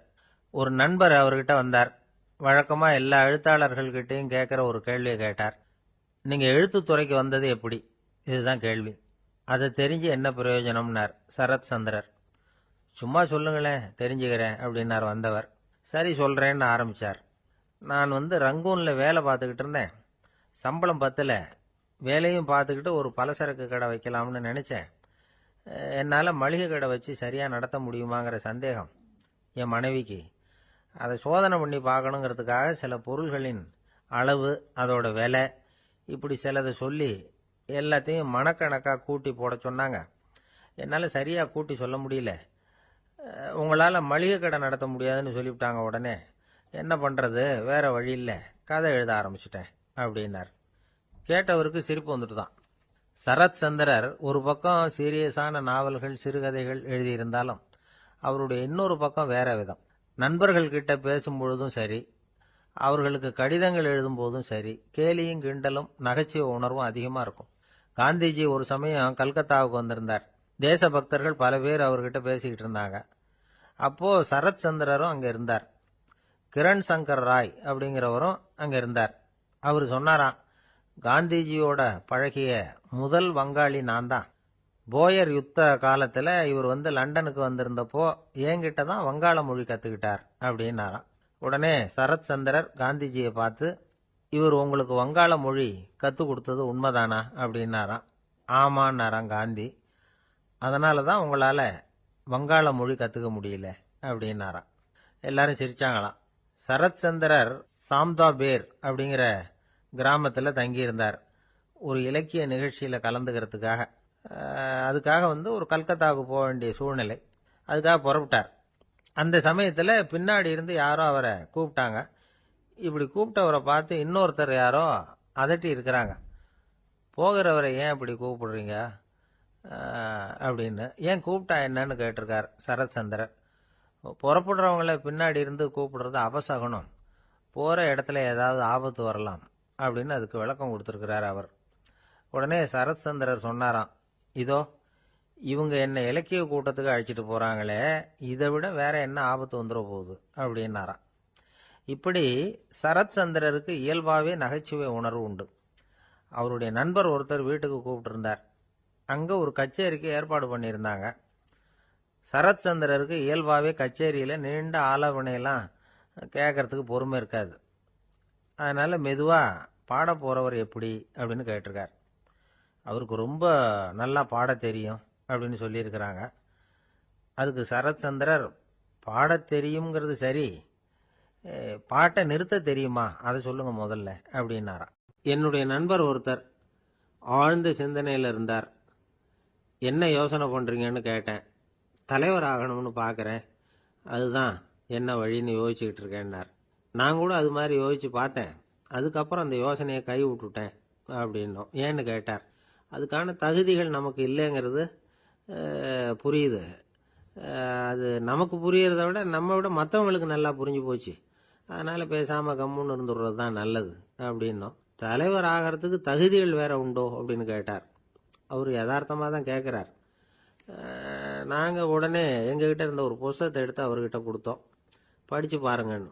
ஒரு நண்பர் அவர்கிட்ட வந்தார். வழக்கமாக எல்லா எழுத்தாளர்கள்கிட்டையும் கேட்குற ஒரு கேள்வியை கேட்டார். நீங்கள் எழுத்துத்துறைக்கு வந்தது எப்படி? இதுதான் கேள்வி. அதை தெரிஞ்சு என்ன பிரயோஜனம்னார் சரத் சந்திரர். சும்மா சொல்லுங்களேன், தெரிஞ்சுக்கிறேன் அப்படின்னார் வந்தவர். சரி சொல்கிறேன்னு ஆரம்பித்தார். நான் ரங்கூனில் வேலை பார்த்துக்கிட்டு இருந்தேன். சம்பளம் பத்தல. வேலையும் பார்த்துக்கிட்டு ஒரு பலசரக்கு கடை வைக்கலாம்னு நினச்சேன். என்னால் மளிகை கடை வச்சு சரியாக நடத்த முடியுமாங்கிற சந்தேகம் என் மனைவிக்கு. அதை சோதனை பண்ணி பார்க்கணுங்கிறதுக்காக சில பொருள்களின் அளவு, அதோட விலை, இப்படி சிலதை சொல்லி எல்லாத்தையும் மனக்கணக்காக கூட்டி போட சொன்னாங்க. என்னால் சரியாக கூட்டி சொல்ல முடியல. உங்களால் மளிகை கடை நடத்த முடியாதுன்னு சொல்லிவிட்டாங்க. உடனே என்ன பண்ணுறது, வேற வழி இல்லை, கதை எழுத ஆரம்பிச்சிட்டேன் அப்படின்னார். கேட்டவருக்கு சிரிப்பு வந்துட்டு தான். சரத் சந்திரர் ஒரு பக்கம் சீரியஸான நாவல்கள், சிறுகதைகள் எழுதியிருந்தாலும் அவருடைய இன்னொரு பக்கம் வேற விதம். நண்பர்கள் கிட்ட பேசும்பொழுதும் சரி, அவர்களுக்கு கடிதங்கள் எழுதும் போதும் சரி, கேலியும் கிண்டலும் நகைச்சுவை உணர்வும் அதிகமாக இருக்கும். காந்திஜி ஒரு சமயம் கல்கத்தாவுக்கு வந்திருந்தார். தேசபக்தர்கள் பல பேர் அவர்கிட்ட பேசிக்கிட்டு இருந்தாங்க. அப்போ சரத் சந்திரரும் அங்க இருந்தார். கிரண் சங்கர் ராய் அப்படிங்கிறவரும் அங்க இருந்தார். அவர் சொன்னாராம், காந்திஜியோட பழகிய முதல் வங்காளி நான் தான். போயர் யுத்த காலத்துல இவர் லண்டனுக்கு வந்திருந்தப்போ என்கிட்ட தான் வங்காள மொழி கத்துக்கிட்டார் அப்படின்னாராம். உடனே சரத் சந்திரர் காந்திஜியை பார்த்து, இவர் உங்களுக்கு வங்காள மொழி கத்து கொடுத்தது உண்மைதானா அப்படின்னாராம். ஆமான்னாராம் காந்தி. அதனால தான் உங்களால வங்காள மொழி கத்துக்க முடியல அப்படின்னாராம். எல்லாரும் சிரிச்சாங்களாம். சரத் சந்திரர் சாம்தாபேர் அப்படிங்கிற கிராமத்தில் தங்கியிருந்தார். ஒரு இலக்கிய நிகழ்ச்சியில கலந்துக்கிறதுக்காக. அதுக்காக ஒரு கல்கத்தாவுக்கு போக வேண்டிய சூழ்நிலை. அதுக்காக புறப்பட்டார். அந்த சமயத்தில் பின்னாடி இருந்து யாரோ அவரை கூப்பிட்டாங்க. இப்படி கூப்பிட்டவரை பார்த்து இன்னொருத்தர் யாரோ அதட்டி இருக்கிறாங்க. போகிறவரை ஏன் இப்படி கூப்பிடுறீங்க அப்படின்னு. ஏன் கூப்பிட்டா என்னன்னு கேட்டிருக்கார் சரத் சந்திரர். புறப்படுறவங்கள பின்னாடி இருந்து கூப்பிடுறது அபசகனம், போகிற இடத்துல ஏதாவது ஆபத்து வரலாம் அப்படின்னு அதுக்கு விளக்கம் கொடுத்துருக்கிறார் அவர். உடனே சரத் சந்திரர் சொன்னாராம், இதோ இவங்க என்ன இலக்கிய கூட்டத்துக்கு அழைச்சிட்டு போறாங்களே, இதை விட வேற என்ன ஆபத்து வந்துட போகுது அப்படின்னாராம். இப்படி சரத் சந்திரருக்கு இயல்பாவே நகைச்சுவை உணர்வு உண்டு. அவருடைய நண்பர் ஒருத்தர் வீட்டுக்கு கூப்பிட்டு இருந்தார். அங்க ஒரு கச்சேரிக்கு ஏற்பாடு பண்ணியிருந்தாங்க. சரத் சந்திரருக்கு இயல்பாவே கச்சேரியில நீண்ட ஆலோசனையெல்லாம் கேட்கறதுக்கு பொறுமை இருக்காது. அதனால மெதுவா பாட போறவர் எப்படி அப்படின்னு கேட்டிருக்கார். அவருக்கு ரொம்ப நல்லா பாட தெரியும் அப்படின்னு சொல்லியிருக்கிறாங்க. அதுக்கு சரத் சந்திரர், பாட தெரியுங்கிறது சரி, பாட்டை நிறுத்த தெரியுமா அதை சொல்லுங்க முதல்ல அப்படின்னாராம். என்னுடைய நண்பர் ஒருத்தர் ஆழ்ந்த சிந்தனையில் இருந்தார். என்ன யோசனை பண்றீங்கன்னு கேட்டேன். தலைவர் ஆகணும்னு பார்க்குறேன், அதுதான் என்ன வழின்னு யோசிச்சுக்கிட்டு இருக்கேன்னார். நான் கூட அது மாதிரி யோசிச்சு பார்த்தேன். அதுக்கப்புறம் அந்த யோசனையை கை விட்டுட்டேன் அப்படின்னோம். ஏன்னு கேட்டார். அதுக்கான தகுதிகள் நமக்கு இல்லைங்கிறது புரியுது. அது நமக்கு புரியறத விட நம்ம விட மற்றவங்களுக்கு நல்லா புரிஞ்சு போச்சு. அதனால பேசாம கம்முன்னு இருந்துடுறது தான் நல்லது அப்படின்னோம். தலைவர் ஆகிறதுக்கு தகுதிகள் வேற உண்டோ அப்படின்னு கேட்டார். அவர் யதார்த்தமாக தான் கேட்குறார். நாங்கள் உடனே எங்ககிட்ட இருந்த ஒரு புஸ்தகத்தை எடுத்து அவர்கிட்ட கொடுத்தோம். படித்து பாருங்கன்னு.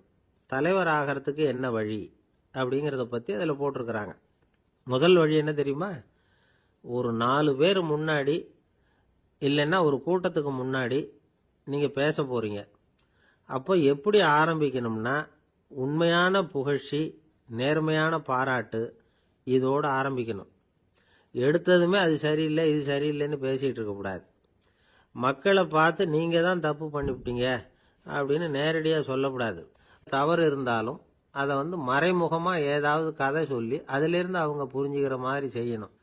தலைவர் ஆகிறதுக்கு என்ன வழி அப்படிங்கிறத பற்றி அதில் போட்டிருக்கிறாங்க. முதல் வழி என்ன தெரியுமா? ஒரு 4 பேர் முன்னாடி இல்லைன்னா ஒரு கூட்டத்துக்கு முன்னாடி நீங்கள் பேச போறீங்க. அப்போ எப்படி ஆரம்பிக்கணும்னா, உண்மையான புகழ்ச்சி, நேர்மையான பாராட்டு, இதோடு ஆரம்பிக்கணும். எடுத்ததுமே அது சரியில்லை இது சரியில்லைன்னு பேசிகிட்டு இருக்கக்கூடாது. மக்களை பார்த்து நீங்கள் தான் தப்பு பண்ணிவிட்டீங்க அப்படின்னு நேரடியாக சொல்லக்கூடாது. தவறு இருந்தாலும் அதை மறைமுகமாக ஏதாவது கதை சொல்லி அதிலிருந்து அவங்க புரிஞ்சுக்கிற மாதிரி செய்யணும்.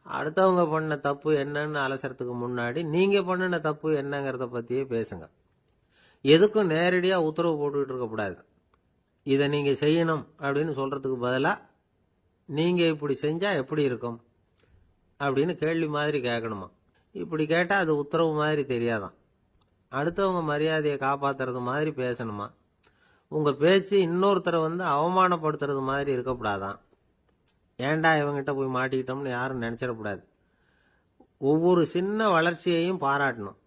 அடுத்தவங்க பண்ண தப்பு என்னன்னு அலசறதுக்கு முன்னாடி நீங்கள் பண்ணின தப்பு என்னங்கிறத பற்றியே பேசுங்க. எதுக்கும் நேரடியாக உத்தரவு போட்டுக்கிட்டு இருக்கக்கூடாது. இதை நீங்கள் செய்யணும் அப்படின்னு சொல்கிறதுக்கு பதிலாக நீங்கள் இப்படி செஞ்சால் எப்படி இருக்கும் அப்படின்னு கேள்வி மாதிரி கேட்கணுமா. இப்படி கேட்டால் அது உத்தரவு மாதிரி தெரியாதான். அடுத்தவங்க மரியாதையை காப்பாற்றுறது மாதிரி பேசணுமா. உங்கள் பேச்சு இன்னொருத்தரை அவமானப்படுத்துறது மாதிரி இருக்கக்கூடாதான். ஏண்டா இவங்கிட்ட போய் மாட்டிக்கிட்டோம்னு யாரும் நினச்சிடக்கூடாது. ஒவ்வொரு சின்ன வளர்ச்சியையும் பாராட்டணும்.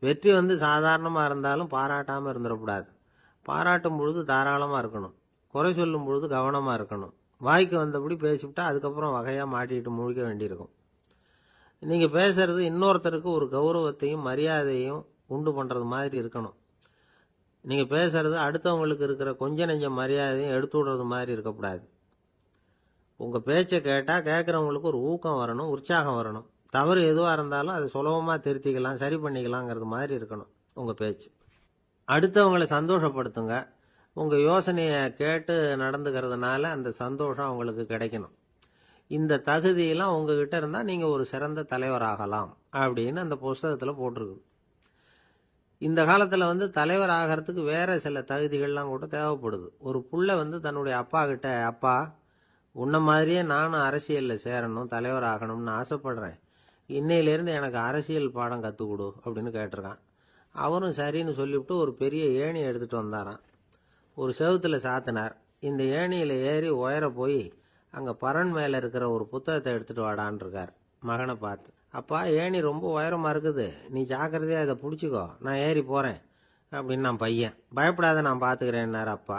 வெற்றி சாதாரணமாக இருந்தாலும் பாராட்டாமல் இருந்துடக்கூடாது. பாராட்டும் பொழுது தாராளமாக இருக்கணும். குறை சொல்லும் பொழுது கவனமாக இருக்கணும். வாய்க்கு வந்தபடி பேசிவிட்டா அதுக்கப்புறம் வகையாக மாட்டிக்கிட்டு முழிக்க வேண்டியிருக்கும். நீங்கள் பேசுறது இன்னொருத்தருக்கு ஒரு கௌரவத்தையும் மரியாதையும் உண்டு பண்ணுறது மாதிரி இருக்கணும். நீங்கள் பேசுறது அடுத்தவங்களுக்கு இருக்கிற கொஞ்ச நெஞ்ச மரியாதையும் எடுத்து விடுறது மாதிரி இருக்கக்கூடாது. உங்கள் பேச்சை கேட்டால் கேட்குறவங்களுக்கு ஒரு ஊக்கம் வரணும், உற்சாகம் வரணும். தவறு எதுவாக இருந்தாலும் அதை சுலபமாக திருத்திக்கலாம், சரி பண்ணிக்கலாங்கிறது மாதிரி இருக்கணும் உங்கள் பேச்சு. அடுத்தவங்களை சந்தோஷப்படுத்துங்க. உங்கள் யோசனையை கேட்டு நடந்துக்கிறதுனால அந்த சந்தோஷம் அவங்களுக்கு கிடைக்கணும். இந்த தகுதியெல்லாம் உங்ககிட்ட இருந்தால் நீங்கள் ஒரு சிறந்த தலைவராகலாம் அப்படின்னு அந்த புஸ்தகத்தில் போட்டிருக்குது. இந்த காலத்தில் தலைவர் ஆகிறதுக்கு வேற சில தகுதிகள்லாம் கூட தேவைப்படுது. ஒரு புள்ள தன்னுடைய அப்பா கிட்ட, அப்பா உன்ன மாதிரியே நானும் அரசியலில் சேரணும், தலைவர் ஆகணும்னு ஆசைப்படுறேன், இன்னையிலேருந்து எனக்கு அரசியல் பாடம் கற்றுக் கொடு அப்படின்னு கேட்டிருக்கான். அவரும் சரின்னு சொல்லிவிட்டு ஒரு பெரிய ஏணி எடுத்துகிட்டு வந்தாராம். ஒரு செவுத்தில் சாத்தினார். இந்த ஏணியில் ஏறி உயர போய் அங்கே பரன் மேலே இருக்கிற ஒரு புத்தகத்தை எடுத்துகிட்டு வாடான் இருக்கார் மகனை பார்த்து. அப்பா ஏணி ரொம்ப உயரமாக இருக்குது, நீ ஜாக்கிரதையாக இதை பிடிச்சிக்கோ, நான் ஏறி போகிறேன் அப்படின்னு நான் பையன். பயப்படாத, நான் பார்த்துக்கிறேன்னாரு அப்பா.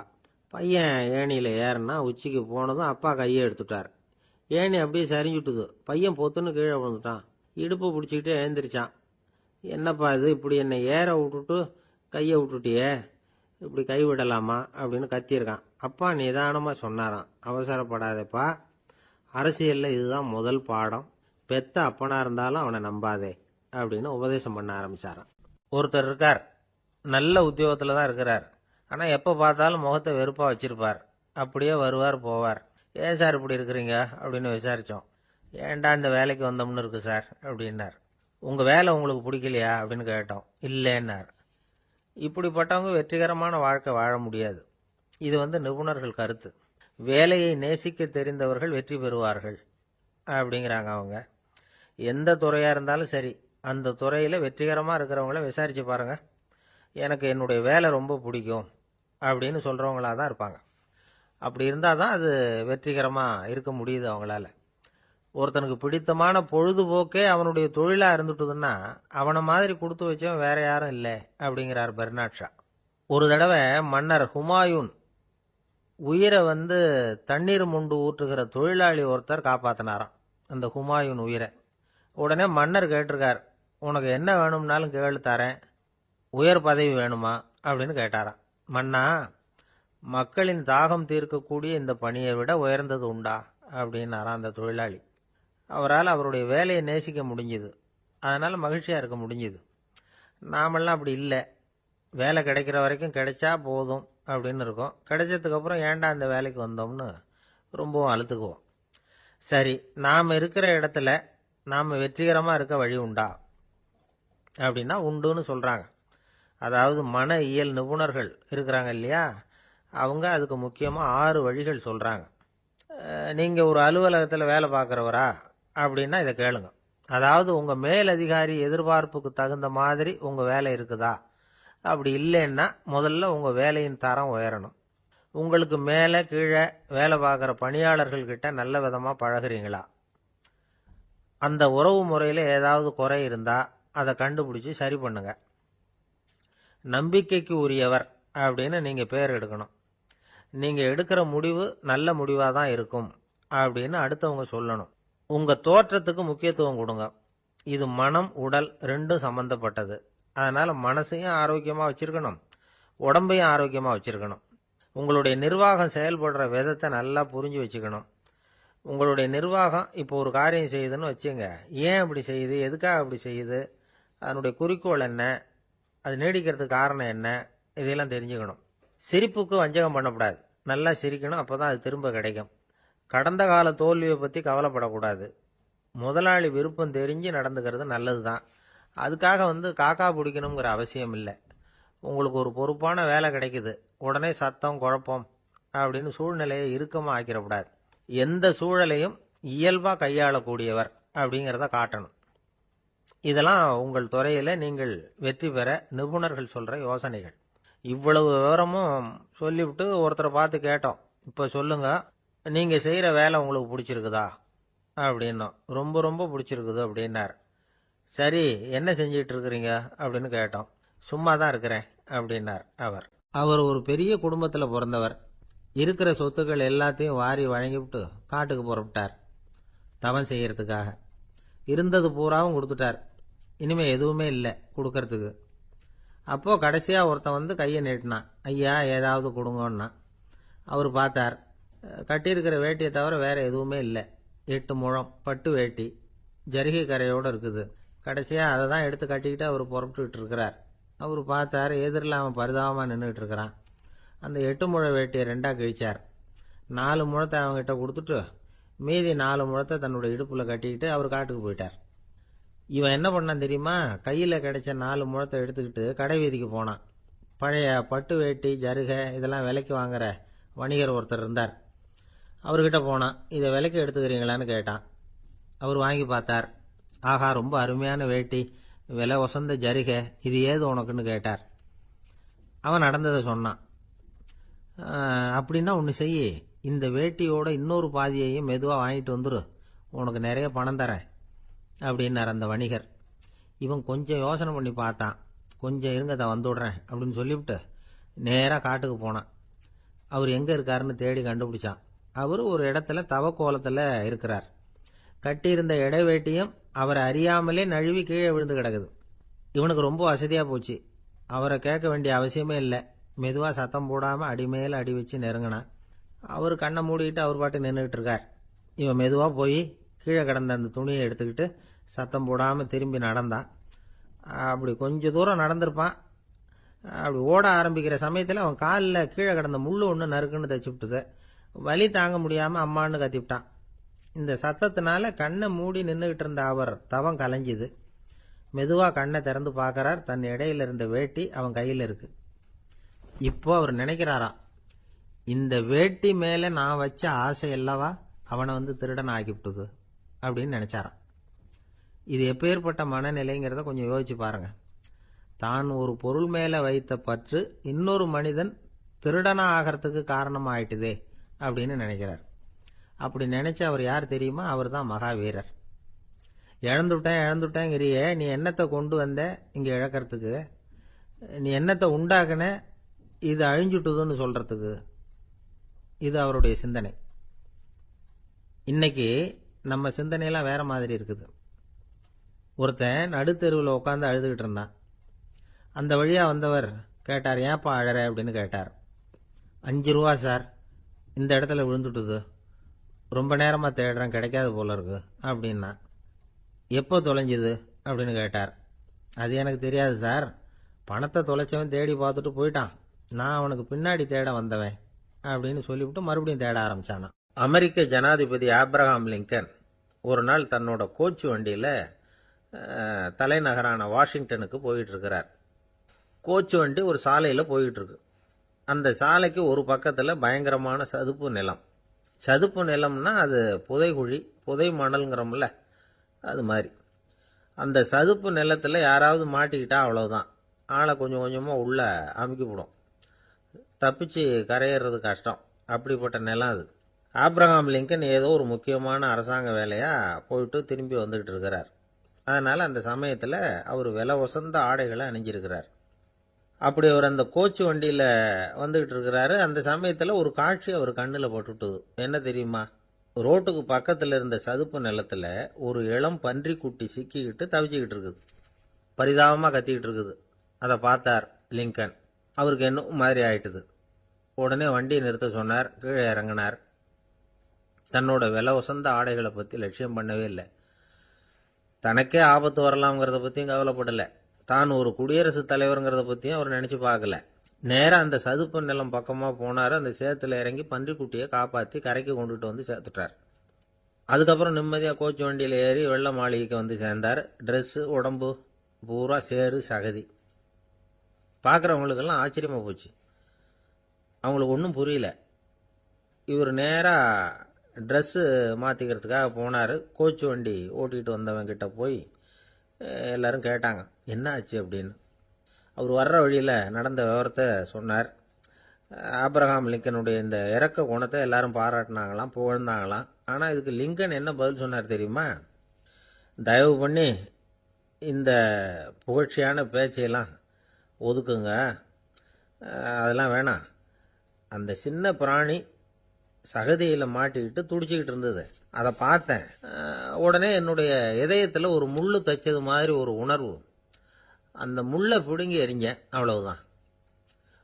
பையன் ஏணியில் ஏறினா உச்சிக்கு போனதும் அப்பா கையை எடுத்துட்டார். ஏணி அப்படியே சரிஞ்சுட்டுது. பையன் பொத்துன்னு கீழே விழுந்துட்டான். இடுப்பு பிடிச்சிக்கிட்டு எழுந்திரிச்சான். என்னப்பா இது, இப்படி என்னை ஏற விட்டுட்டு கையை விட்டுட்டியே, இப்படி கை விடலாமா அப்படின்னு கத்தியிருக்கான். அப்பா நிதானமாக சொன்னாராம், அவசரப்படாதேப்பா, அரசியலில் இதுதான் முதல் பாடம், பெத்த அப்பனா இருந்தாலும் அவனை நம்பாதே அப்படின்னு உபதேசம் பண்ண ஆரம்பிச்சாராம். ஒருத்தர் இருக்கார், நல்ல உத்தியோகத்தில் தான் இருக்கிறார். ஆனால் எப்போ பார்த்தாலும் முகத்தை வெறுப்பாக வச்சிருப்பார். அப்படியே வருவார் போவார். ஏன் சார் இப்படி இருக்கிறீங்க அப்படின்னு விசாரித்தோம். ஏன்டா இந்த வேலைக்கு வந்தோம்னு இருக்கு சார் அப்படின்னார். உங்கள் வேலை உங்களுக்கு பிடிக்கலையா அப்படின்னு கேட்டோம். இல்லைன்னார். இப்படிப்பட்டவங்க வெற்றிகரமான வாழ்க்கை வாழ முடியாது. இது நிபுணர்கள் கருத்து. வேலையை நேசிக்க தெரிந்தவர்கள் வெற்றி பெறுவார்கள் அப்படிங்கிறாங்க அவங்க. எந்த துறையாக இருந்தாலும் சரி, அந்த துறையில் வெற்றிகரமாக இருக்கிறவங்கள விசாரித்து பாருங்கள். எனக்கு என்னுடைய வேலை ரொம்ப பிடிக்கும் அப்படின்னு சொல்கிறவங்களாக தான் இருப்பாங்க. அப்படி இருந்தால் தான் அது வெற்றிகரமாக இருக்க முடியுது அவங்களால. ஒருத்தனுக்கு பிடித்தமான பொழுதுபோக்கே அவனுடைய தொழிலாக இருந்துட்டுதுன்னா அவனை மாதிரி கொடுத்து வச்சவன் வேற யாரும் இல்லை அப்படிங்கிறார் பெர்னாட் ஷா. ஒரு தடவை மன்னர் ஹுமாயூன் உயிரை தண்ணீர் முண்டு ஊற்றுகிற தொழிலாளி ஒருத்தர் காப்பாற்றினாராம் அந்த ஹுமாயூன் உயிரை. உடனே மன்னர் கேட்டிருக்கார், உனக்கு என்ன வேணும்னாலும் கேளு தரேன், உயர் பதவி வேணுமா அப்படின்னு கேட்டாராம். மன்னா, மக்களின் தாகம் தீர்க்கக்கூடிய இந்த பணியை விட உயர்ந்தது உண்டா அப்படின்னாராம் அந்த தொழிலாளி. அவரால் அவருடைய வேலையை நேசிக்க முடிஞ்சுது, அதனால் மகிழ்ச்சியாக இருக்க முடிஞ்சுது. நாமெல்லாம் அப்படி இல்லை. வேலை கிடைக்கிற வரைக்கும் கிடைச்சா போதும் அப்படின்னு இருக்கோம். கிடைச்சதுக்கப்புறம் ஏன்டா அந்த வேலைக்கு வந்தோம்னு ரொம்பவும் அழுத்துக்குவோம். சரி, நாம் இருக்கிற இடத்துல நாம் வெற்றிகரமாக இருக்க வழி உண்டா அப்படின்னா உண்டுன்னு சொல்கிறாங்க. அதாவது மன இயல் நிபுணர்கள் இருக்கிறாங்க இல்லையா, அவங்க அதுக்கு முக்கியமாக 6 வழிகள் சொல்கிறாங்க. நீங்கள் ஒரு அலுவலகத்தில் வேலை பார்க்குறவரா அப்படின்னா இதை கேளுங்க. அதாவது உங்கள் மேலதிகாரி எதிர்பார்ப்புக்கு தகுந்த மாதிரி உங்கள் வேலை இருக்குதா? அப்படி இல்லைன்னா முதல்ல உங்கள் வேலையின் தரம் உயரணும். உங்களுக்கு மேலே கீழே வேலை பார்க்குற பணியாளர்கள்கிட்ட நல்ல விதமாக பழகுறீங்களா? அந்த உறவு முறையில் ஏதாவது குறை இருந்தால் அதை கண்டுபிடிச்சி சரி பண்ணுங்க. நம்பிக்கைக்கு உரியவர் அப்படின்னு நீங்கள் பேர் எடுக்கணும். நீங்கள் எடுக்கிற முடிவு நல்ல முடிவாக தான் இருக்கும் அப்படின்னு அடுத்தவங்க சொல்லணும். உங்கள் தோற்றத்துக்கு முக்கியத்துவம் கொடுங்க. இது மனம் உடல் ரெண்டும் சம்பந்தப்பட்டது. அதனால் மனசையும் ஆரோக்கியமாக வச்சுருக்கணும், உடம்பையும் ஆரோக்கியமாக வச்சுருக்கணும். உங்களுடைய நிர்வாகம் செயல்படுற விதத்தை நல்லா புரிஞ்சு வச்சுக்கணும். உங்களுடைய நிர்வாகம் இப்போ ஒரு காரியம் செய்யுதுன்னு வச்சுங்க, ஏன் அப்படி செய்யுது, எதுக்காக அப்படி செய்யுது, அதனுடைய குறிக்கோள் என்ன, அது நீடிக்கிறதுக்கு காரணம் என்ன, இதெல்லாம் தெரிஞ்சுக்கணும். சிரிப்புக்கு வஞ்சகம் பண்ணக்கூடாது. நல்லா சிரிக்கணும், அப்போ தான் அது திரும்ப கிடைக்கும். கடந்த கால தோல்வியை பற்றி கவலைப்படக்கூடாது. முதலாளி விருப்பம் தெரிஞ்சு நடந்துக்கிறது நல்லது தான். அதுக்காக காக்கா பிடிக்கணுங்கிற அவசியம் இல்லை. உங்களுக்கு ஒரு பொறுப்பான வேலை கிடைக்குது, உடனே சத்தம் குழப்பம் அப்படின்னு சூழ்நிலையை இறுக்கமாக ஆக்கிடக்கூடாது. எந்த சூழலையும் இயல்பாக கையாளக்கூடியவர் அப்படிங்கிறத காட்டணும். இதெல்லாம் உங்கள் துறையில் நீங்கள் வெற்றி பெற நிபுணர்கள் சொல்கிற யோசனைகள். இவ்வளவு விவரமும் சொல்லிவிட்டு ஒருத்தரை பார்த்து கேட்டோம், இப்போ சொல்லுங்க, நீங்கள் செய்கிற வேலை உங்களுக்கு பிடிச்சிருக்குதா அப்படின்னோம். ரொம்ப ரொம்ப பிடிச்சிருக்குது அப்படின்னார். சரி, என்ன செஞ்சிட்டு இருக்கிறீங்க அப்படின்னு கேட்டோம். சும்மா தான் இருக்கிறேன் அப்படின்னார் அவர். அவர் ஒரு பெரிய குடும்பத்தில் பிறந்தவர். இருக்கிற சொத்துக்கள் எல்லாத்தையும் வாரி வழங்கிவிட்டு காட்டுக்கு புறப்பட்டார் தவம் செய்யறதுக்காக. இருந்தது பூராவும் கொடுத்துட்டார். இனிமே எதுவுமே இல்லை கொடுக்கறதுக்கு. அப்போது கடைசியாக ஒருத்தன் கையை நீட்டினான். ஐயா, ஏதாவது கொடுங்கன்னா. அவர் பார்த்தார். கட்டியிருக்கிற வேட்டியை தவிர வேற எதுவுமே இல்லை. 8 முழம் பட்டு வேட்டி, ஜரிகை கரையோடு இருக்குது. கடைசியாக அதை தான் எடுத்து கட்டிக்கிட்டு அவர் புறப்பட்டுக்கிட்டு இருக்கிறார். அவர் பார்த்தார், எதிரில் அவன் பரிதாபமாக நின்றுக்கிட்டு இருக்கிறான். அந்த 8 முழ வேட்டியை 2ஆக கிழிச்சார். 4 முழத்தை அவங்ககிட்ட கொடுத்துட்டு மீதி 4 முழத்தை தன்னுடைய இடுப்பில் கட்டிக்கிட்டு அவர் காட்டுக்கு போயிட்டார். இவன் என்ன பண்ணான் தெரியுமா? கையில் கிடைச்ச 4 முழத்தை எடுத்துக்கிட்டு கடை வீதிக்கு போனான். பழைய பட்டு வேட்டி ஜருகை இதெல்லாம் விலைக்கு வாங்குற வணிகர் ஒருத்தர் இருந்தார். அவர்கிட்ட போனான். இதை விலைக்கு எடுத்துக்கிறீங்களான்னு கேட்டான். அவர் வாங்கி பார்த்தார். ஆஹா, ரொம்ப அருமையான வேட்டி, விலை ஒசந்த ஜருகை, இது ஏது உனக்குன்னு கேட்டார். அவன் நடந்ததை சொன்னான். அப்படின்னா ஒன்று செய்ய, இந்த வேட்டியோட இன்னொரு பாதியையும் மெதுவாக வாங்கிட்டு வந்துரு, உனக்கு நிறைய பணம் தரேன் அப்படின்னார் அந்த வணிகர். இவன் கொஞ்சம் யோசனை பண்ணி பார்த்தான். கொஞ்சம் இருங்க தான் வந்து விடுறேன் அப்படின்னு சொல்லிவிட்டு நேராக காட்டுக்கு போனான். அவர் எங்கே இருக்காருன்னு தேடி கண்டுபிடிச்சான். அவர் ஒரு இடத்துல தவக்கோலத்தில் இருக்கிறார். கட்டியிருந்த இடைவேட்டியும் அவரை அறியாமலே நழுவி கீழே விழுந்து கிடக்குது. இவனுக்கு ரொம்ப வசதியாக போச்சு. அவரை கேட்க வேண்டிய அவசியமே இல்லை. மெதுவாக சத்தம் போடாமல் அடிமேல அடி வச்சு நெருங்கினான். அவர் கண்ணை மூடிக்கிட்டு அவர் பாட்டு நின்றுக்கிட்டு இருக்கார். இவன் மெதுவாக போய் கீழே கிடந்த அந்த துணியை எடுத்துக்கிட்டு சத்தம் போடாமல் திரும்பி நடந்தான். அப்படி கொஞ்சம் தூரம் நடந்திருப்பான். அப்படி ஓட ஆரம்பிக்கிற சமயத்தில் அவன் காலில் கீழே கிடந்த முள்ளு ஒன்று நறுக்குன்னு தச்சு விட்டுது. வலி தாங்க முடியாமல் அம்மான்னு கத்திவிட்டான். இந்த சத்தத்தினால கண்ணை மூடி நின்றுக்கிட்டு இருந்த அவர் தவம் கலைஞ்சிது. மெதுவாக கண்ணை திறந்து பார்க்கறார். தன் இடையில இருந்த வேட்டி அவன் கையில் இருக்கு. இப்போ அவர் நினைக்கிறாராம், இந்த வேட்டி மேலே நான் வச்ச ஆசை அல்லவா அவனை வந்து திருடன் ஆக்கிவிட்டுது அப்படின்னு நினைச்சாராம். இது எப்பேற்பட்ட மனநிலைங்கிறத கொஞ்சம் யோசிச்சு பாருங்க. தான் ஒரு பொருள் மேலே வைத்த பற்று இன்னொரு மனிதன் திருடனா ஆகிறதுக்கு காரணமாயிட்டுதே அப்படின்னு நினைக்கிறார். அப்படி நினைச்ச அவர் யார் தெரியுமா? அவர் தான் மகாவீரர். இழந்துட்டேங்கிறியே, நீ என்னத்தை கொண்டு வந்த இங்கே இழக்கிறதுக்கு? நீ என்னத்தை உண்டாக்குன இது அழிஞ்சுட்டுதுன்னு சொல்றதுக்கு? இது அவருடைய சிந்தனை. இன்னைக்கு நம்ம சிந்தனையெல்லாம் வேற மாதிரி இருக்குது. ஒருத்தன் நடுத்தெருவில் உட்காந்து அழுதுகிட்டு இருந்தான். அந்த வழியா வந்தவர் கேட்டார், ஏன்பா அழற அப்படின்னு கேட்டார். 5 ரூபா சார், இந்த இடத்துல விழுந்துட்டுது, ரொம்ப நேரமா தேடுறேன், கிடைக்காது போல இருக்கு அப்படின்னா. எப்போ தொலைஞ்சுது அப்படின்னு கேட்டார். அது எனக்கு தெரியாது சார், பணத்தை தொலைச்சவன் தேடி பார்த்துட்டு போயிட்டான், நான் அவனுக்கு பின்னாடி தேட வந்தவன் அப்படின்னு சொல்லிவிட்டு மறுபடியும் தேட ஆரம்பிச்சானா. அமெரிக்க ஜனாதிபதி ஆப்ரஹாம் லிங்கன் ஒரு நாள் தன்னோட கோச்சு வண்டியில் தலைநகரான வாஷிங்டனுக்கு போயிட்டு இருக்கிறார். கோச்சு வண்டி ஒரு சாலையில் போயிட்டு இருக்கு. அந்த சாலைக்கு ஒரு பக்கத்தில் பயங்கரமான சதுப்பு நிலம். சதுப்பு நிலம்னா அது புதைகுழி, புதை மணல்ங்கிறோம்ல, அது மாதிரி. அந்த சதுப்பு நிலத்தில் யாராவது மாட்டிக்கிட்டா அவ்வளவுதான், ஆளை கொஞ்சம் கொஞ்சமாக உள்ள அமுக்கிவிடும். தப்பிச்சு கரையேறது கஷ்டம். அப்படிப்பட்ட நிலம் அது. ஆப்ரஹாம் லிங்கன் ஏதோ ஒரு முக்கியமான அரசாங்க வேலையாக போயிட்டு திரும்பி வந்துகிட்டு இருக்கிறார். அதனால் அந்த சமயத்தில் அவர் விலை உசந்த ஆடைகளை அணிஞ்சிருக்கிறார். அப்படி அவர் அந்த கோச்சு வண்டியில் வந்துகிட்டு இருக்கிறாரு. அந்த சமயத்தில் ஒரு காட்சி அவர் கண்ணில் பட்டுட்டுது. என்ன தெரியுமா? ரோட்டுக்கு பக்கத்தில் இருந்த சதுப்பு நிலத்தில் ஒரு இளம் பன்றிக்குட்டி சிக்கிக்கிட்டு தவிச்சிக்கிட்டு இருக்குது. பரிதாபமாக கத்திக்கிட்டு இருக்குது. அதை பார்த்தார் லிங்கன். அவருக்கு என்ன மாதிரி ஆயிட்டுது. உடனே வண்டியை நிறுத்த சொன்னார். கீழே இறங்கினார். தன்னோட விலை உசந்த ஆடைகளை பற்றி லட்சியம் பண்ணவே இல்லை. தனக்கே ஆபத்து வரலாம்ங்கிறத பற்றியும் கவலைப்படலை. தான் ஒரு குடியரசுத் தலைவருங்கிறத பற்றியும் அவர் நினச்சி பார்க்கல. நேராக அந்த சதுப்பு நிலம் பக்கமாக போனார். அந்த சேத்துல இறங்கி பன்றிக்குட்டியை காப்பாற்றி கரைக்கு கொண்டுட்டு வந்து சேர்த்துட்டார். அதுக்கப்புறம் நிம்மதியாக கோச்சு வண்டியில் ஏறி வெள்ள மாளிகைக்கு வந்து சேர்ந்தார். ட்ரெஸ்ஸு, உடம்பு பூரா சேறு சகதி. பார்க்குறவங்களுக்கெல்லாம் ஆச்சரியமாக போச்சு. அவங்களுக்கு ஒன்றும் புரியல. இவர் நேராக ட்ரெஸ்ஸு மாற்றிக்கிறதுக்காக போனார். கோச்சு வண்டி ஓட்டிகிட்டு வந்தவங்கிட்ட போய் எல்லாரும் கேட்டாங்க, என்ன ஆச்சு அப்படின்னு. அவர் வர்ற வழியில் நடந்த விவரத்தை சொன்னார். ஆப்ரஹாம் லிங்கனுடைய இந்த இறக்க குணத்தை எல்லாரும் பாராட்டினாங்களாம், புகழ்ந்தாங்களாம். ஆனால் இதுக்கு லிங்கன் என்ன பதில் சொன்னார் தெரியுமா? தயவு பண்ணி இந்த புகழ்ச்சியான பேச்சையெல்லாம் ஒதுக்குங்க, அதெல்லாம் வேணாம். அந்த சின்ன பிராணி சகதியில் மாட்டிக்கிட்டு துடிச்சிக்கிட்டு இருந்தது, அதை பார்த்தேன். உடனே என்னுடைய இதயத்தில் ஒரு முள்ளு தைச்சது மாதிரி ஒரு உணர்வு. அந்த முள்ளை பிடுங்கி எறிஞ்சேன், அவ்வளவுதான்.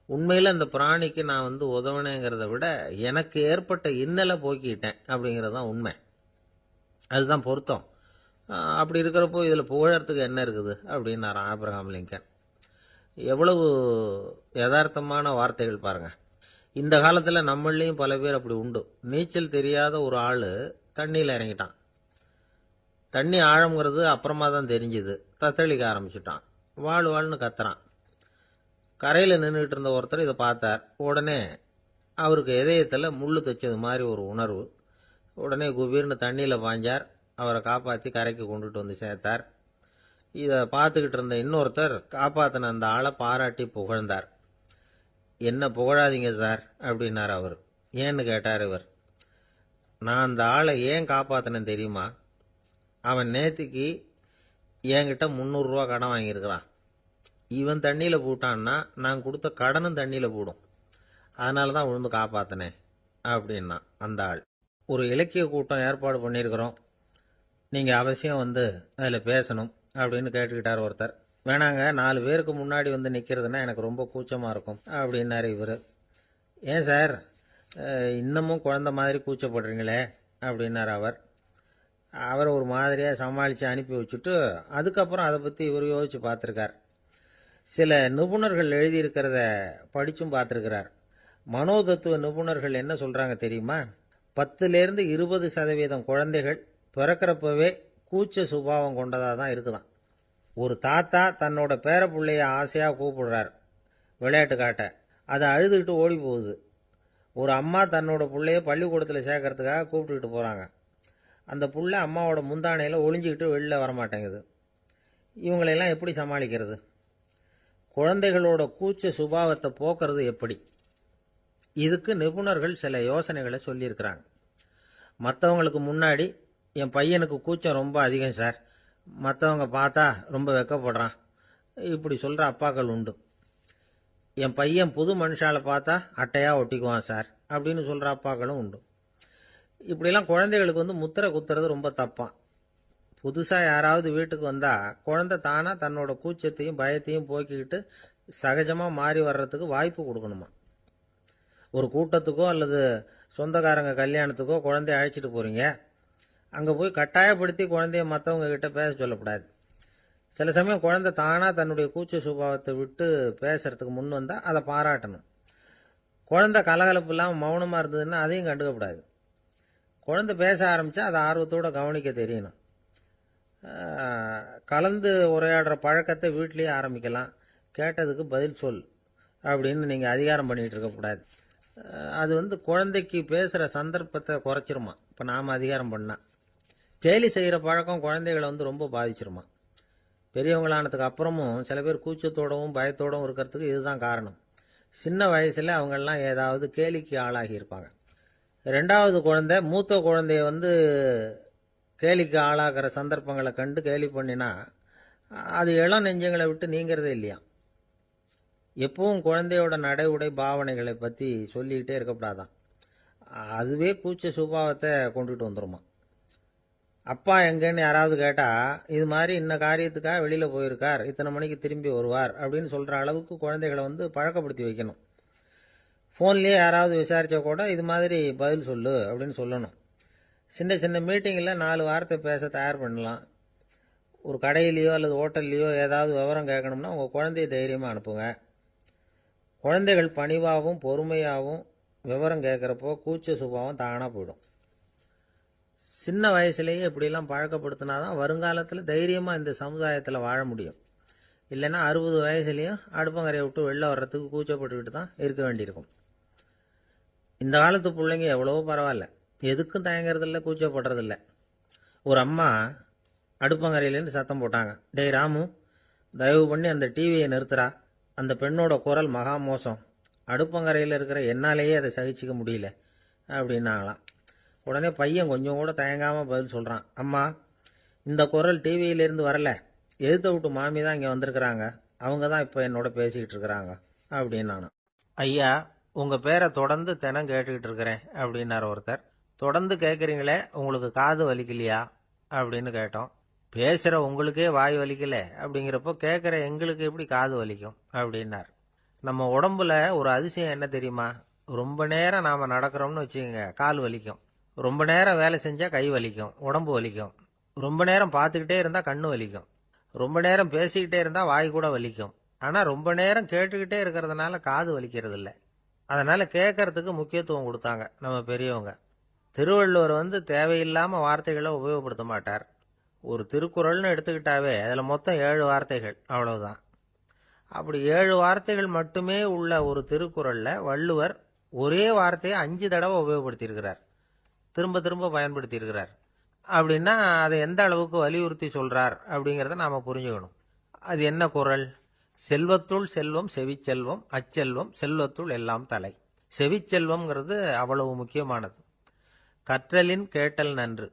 உண்மையில் அந்த பிராணிக்கு நான் வந்து உதவினேங்கிறத விட எனக்கு ஏற்பட்ட இன்னலை போக்கிட்டேன் அப்படிங்கிறது தான் உண்மை. அதுதான் பொருத்தம். அப்படி இருக்கிறப்போ இதில் புகழறதுக்கு என்ன இருக்குது அப்படின்னாராம் ஆப்ரஹாம் லிங்கன். எவ்வளவு யதார்த்தமான வார்த்தைகள் பாருங்க. இந்த காலத்தில் நம்மளையும் பல பேர் அப்படி உண்டு. நீச்சல் தெரியாத ஒரு ஆள் தண்ணியில் இறங்கிட்டான். தண்ணி ஆழம்ங்கிறது அப்புறமா தான் தெரிஞ்சுது. தத்தளிக்க ஆரம்பிச்சுட்டான். வாழ்னு கத்துறான். கரையில் நின்றுட்டு இருந்த ஒருத்தர் இதை பார்த்தார். உடனே அவருக்கு இதயத்தில் முள்ளு தைச்சது மாதிரி ஒரு உணர்வு. உடனே குபீர்னு தண்ணியில் பாஞ்சார். அவரை காப்பாற்றி கரைக்கு கொண்டுட்டு வந்து சேர்த்தார். இதை பார்த்துக்கிட்டு இருந்த இன்னொருத்தர் காப்பாற்றின அந்த ஆளை பாராட்டி புகழ்ந்தார். என்ன புகழாதீங்க சார் அப்படின்னார் அவர். ஏன்னு கேட்டார் இவர். நான் அந்த ஆளை ஏன் காப்பாற்றினேன் தெரியுமா? அவன் நேற்றுக்கு என்கிட்ட 300 ரூபா கடன் வாங்கியிருக்கிறான். இவன் தண்ணியில போட்டான்னா நான் கொடுத்த கடனும் தண்ணியில போடும். அதனால தான் விழுந்து காப்பாத்தினேன் அப்படின்னா அந்த ஆள். ஒரு இலக்கிய கூட்டம் ஏற்பாடு பண்ணியிருக்கிறோம், நீங்க அவசியம் வந்து அதில் பேசணும் அப்படின்னு கேட்டுக்கிட்டார் ஒருத்தர். வேணாங்க, 4 பேருக்கு முன்னாடி வந்து நிற்கிறதுனா எனக்கு ரொம்ப கூச்சமாக இருக்கும் அப்படின்னாரு இவர். ஏன் சார் இன்னமும் குழந்தை மாதிரி கூச்சப்படுறீங்களே அப்படின்னார் அவர். அவரை ஒரு மாதிரியாக சமாளித்து அனுப்பி வச்சுட்டு அதுக்கப்புறம் அதை பற்றி இவர் யோசிச்சு பார்த்துருக்கார். சில நிபுணர்கள் எழுதியிருக்கிறத படித்தும் பார்த்துருக்கிறார். மனோதத்துவ நிபுணர்கள் என்ன சொல்கிறாங்க தெரியுமா? 10லேருந்து 20% குழந்தைகள் பிறக்கிறப்பவே கூச்ச சுபாவம் கொண்டதாக தான் இருக்குதான். ஒரு தாத்தா தன்னோட பேர பிள்ளைய ஆசையாக கூப்பிடுறார் விளையாட்டு காட்ட, அதை அழுதுகிட்டு ஓடி போகுது. ஒரு அம்மா தன்னோட பிள்ளைய பள்ளிக்கூடத்தில் சேர்க்கறதுக்காக கூப்பிட்டுக்கிட்டு போகிறாங்க. அந்த புள்ள அம்மாவோட முந்தானையில் ஒளிஞ்சிக்கிட்டு வெளில வரமாட்டேங்குது. இவங்களெல்லாம் எப்படி சமாளிக்கிறது? குழந்தைகளோட கூச்ச சுபாவத்தை போக்குறது எப்படி? இதுக்கு நிபுணர்கள் சில யோசனைகளை சொல்லியிருக்கிறாங்க. மற்றவங்களுக்கு முன்னாடி என் பையனுக்கு கூச்சம் ரொம்ப அதிகம் சார், மற்றவங்க பார்த்தா ரொம்ப வெக்கப்படுறான், இப்படி சொல்கிற அப்பாக்கள் உண்டு. என் பையன் புது மனுஷால பார்த்தா அட்டையாக ஒட்டிக்குவான் சார் அப்படின்னு சொல்கிற அப்பாக்களும் உண்டு. இப்படிலாம் குழந்தைகளுக்கு வந்து முத்திரை குத்துறது ரொம்ப தப்பான். புதுசாக யாராவது வீட்டுக்கு வந்தால் குழந்தை தானாக தன்னோட கூச்சத்தையும் பயத்தையும் போக்கிக்கிட்டு சகஜமாக மாறி வர்றதுக்கு வாய்ப்பு கொடுக்கணுமா. ஒரு கூட்டத்துக்கோ அல்லது சொந்தக்காரங்க கல்யாணத்துக்கோ குழந்தைய அழைச்சிட்டு போகிறீங்க, அங்கே போய் கட்டாயப்படுத்தி குழந்தைய மற்றவங்க கிட்ட பேச சொல்லக்கூடாது. சில சமயம் குழந்தை தானாக தன்னுடைய கூச்ச சுபாவத்தை விட்டு பேசுறதுக்கு முன் வந்தால் அதை பாராட்டணும். குழந்தை கலகலப்பு இல்லாமல் மௌனமாக இருந்ததுன்னா அதையும் கண்டுக்கக்கூடாது. குழந்தை பேச ஆரம்பித்தா அதை ஆர்வத்தோடு கவனிக்க தெரியணும். கலந்து உரையாடுற பழக்கத்தை வீட்லேயே ஆரம்பிக்கலாம். கேட்டதுக்கு பதில் சொல் அப்படின்னு நீங்கள் அதிகாரம் பண்ணிகிட்டு இருக்கக்கூடாது. அது வந்து குழந்தைக்கு பேசுகிற சந்தர்ப்பத்தை குறைச்சிருமா. இப்போ நாம் அதிகாரம் பண்ணால் கேலி செய்கிற பழக்கம் குழந்தைகளை வந்து ரொம்ப பாதிச்சிருமா. பெரியவங்களானதுக்கு அப்புறமும் சில பேர் கூச்சத்தோடவும் பயத்தோடவும் இருக்கிறதுக்கு இதுதான் காரணம். சின்ன வயசில் அவங்கெல்லாம் ஏதாவது கேலிக்கு ஆளாகி இருப்பாங்க. 2வது குழந்தை மூத்த குழந்தைய வந்து கேலிக்கு ஆளாகிற சந்தர்ப்பங்களை கண்டு கேலி பண்ணினா அது இளம் நெஞ்சங்களை விட்டு நீங்கிறதே இல்லையா. எப்பவும் குழந்தையோட நடை உடை பாவனைகளை பற்றி சொல்லிக்கிட்டே இருக்கக்கூடாதான். அதுவே கூச்ச சுபாவத்தை கொண்டுட்டு வந்துருமா. அப்பா எங்கன்னு யாராவது கேட்டால் இது மாதிரி இன்ன காரியத்துக்காக வெளியில் போயிருக்கார், இத்தனை மணிக்கு திரும்பி வருவார் அப்படின்னு சொல்கிற அளவுக்கு குழந்தைகளை வந்து பழக்கப்படுத்தி வைக்கணும். ஃபோன்லேயே யாராவது விசாரித்தா கூட இது மாதிரி பதில் சொல்லு அப்படின்னு சொல்லணும். சின்ன சின்ன மீட்டிங்கில் 4 வார்த்தை பேச தயார் பண்ணலாம். ஒரு கடையிலையோ அல்லது ஹோட்டல்லையோ ஏதாவது விவரம் கேட்கணும்னா உங்கள் குழந்தைய தைரியமாக அனுப்புங்க. குழந்தைகள் பணிவாகவும் பொறுமையாகவும் விவரம் கேட்குறப்போ கூச்ச சுபாவம் தானாக போயிடும். சின்ன வயசுலேயே இப்படிலாம் பழக்கப்படுத்தினாதான் வருங்காலத்தில் தைரியமாக இந்த சமுதாயத்தில் வாழ முடியும். இல்லைன்னா 60 வயசுலேயும் அடுப்பங்கரையை விட்டு வெளில வர்றதுக்கு கூச்சப்பட்டுக்கிட்டு தான் இருக்க வேண்டியிருக்கும். இந்த காலத்து பிள்ளைங்க எவ்வளவோ பரவாயில்ல, எதுக்கும் தயங்குறதில்ல, கூச்சப்படுறதில்ல. ஒரு அம்மா அடுப்பங்கரையிலேருந்து சத்தம் போட்டாங்க, டேய் ராமு, தயவு பண்ணி அந்த டிவியை நிறுத்துறா, அந்த பெண்ணோட குரல் மகா மோசம், அடுப்பங்கரையில் இருக்கிற என்னாலேயே அதை சகிச்சிக்க முடியல அப்படின்னாங்களாம். உடனே பையன் கொஞ்சம் கூட தயங்காமல் பதில் சொல்கிறான், அம்மா இந்த குரல் டிவியிலேருந்து வரல, எதிர்த்த விட்டு மாமி தான் இங்கே வந்திருக்கிறாங்க, அவங்க தான் இப்போ என்னோட பேசிக்கிட்டு இருக்கிறாங்க அப்படின்னானா. ஐயா, உங்கள் பேரை தொடர்ந்து தினம் கேட்டுக்கிட்டு இருக்கிறேன் அப்படின்னார் ஒருத்தர். தொடர்ந்து கேட்குறீங்களே, உங்களுக்கு காது வலிக்கலையா அப்படின்னு கேட்டோம். பேசுகிற உங்களுக்கே வாய் வலிக்கல அப்படிங்கிறப்போ கேட்குற எங்களுக்கு எப்படி காது வலிக்கும் அப்படின்னார். நம்ம உடம்புல ஒரு அதிசயம் என்ன தெரியுமா? ரொம்ப நேரம் நாம் நடக்கிறோம்னு வச்சுக்கோங்க, கால் வலிக்கும். ரொம்ப நேரம் வேலை செஞ்சால் கை வலிக்கும், உடம்பு வலிக்கும். ரொம்ப நேரம் பார்த்துக்கிட்டே இருந்தால் கண்ணு வலிக்கும். ரொம்ப நேரம் பேசிக்கிட்டே இருந்தால் வாய் கூட வலிக்கும். ஆனால் ரொம்ப நேரம் கேட்டுக்கிட்டே இருக்கிறதுனால காது வலிக்கிறது இல்லை. அதனால் கேட்கறதுக்கு முக்கியத்துவம் கொடுத்தாங்க நம்ம பெரியவங்க. திருவள்ளுவர் வந்து தேவையில்லாமல் வார்த்தைகளை உபயோகப்படுத்த மாட்டார். ஒரு திருக்குறள்னு எடுத்துக்கிட்டாவே அதில் மொத்தம் 7 வார்த்தைகள், அவ்வளவுதான். அப்படி 7 வார்த்தைகள் மட்டுமே உள்ள ஒரு திருக்குறளில் வள்ளுவர் ஒரே வார்த்தையை 5 தடவை உபயோகப்படுத்தியிருக்கிறார், திரும்ப திரும்ப பயன்படுத்தியிருக்கிறார். அப்படின்னா அதை எந்த அளவுக்கு வலியுறுத்தி சொல்கிறார் அப்படிங்கிறத நாம் புரிஞ்சுக்கணும். அது என்ன குறள்? செல்வத்துள் செல்வம் செவிச்செல்வம், அச்செல்வம் செல்வத்துள் எல்லாம் தலை. செவிச்செல்வம்ங்கிறது அவ்வளவு முக்கியமானது. கற்றலின் கேட்டல் நன்று.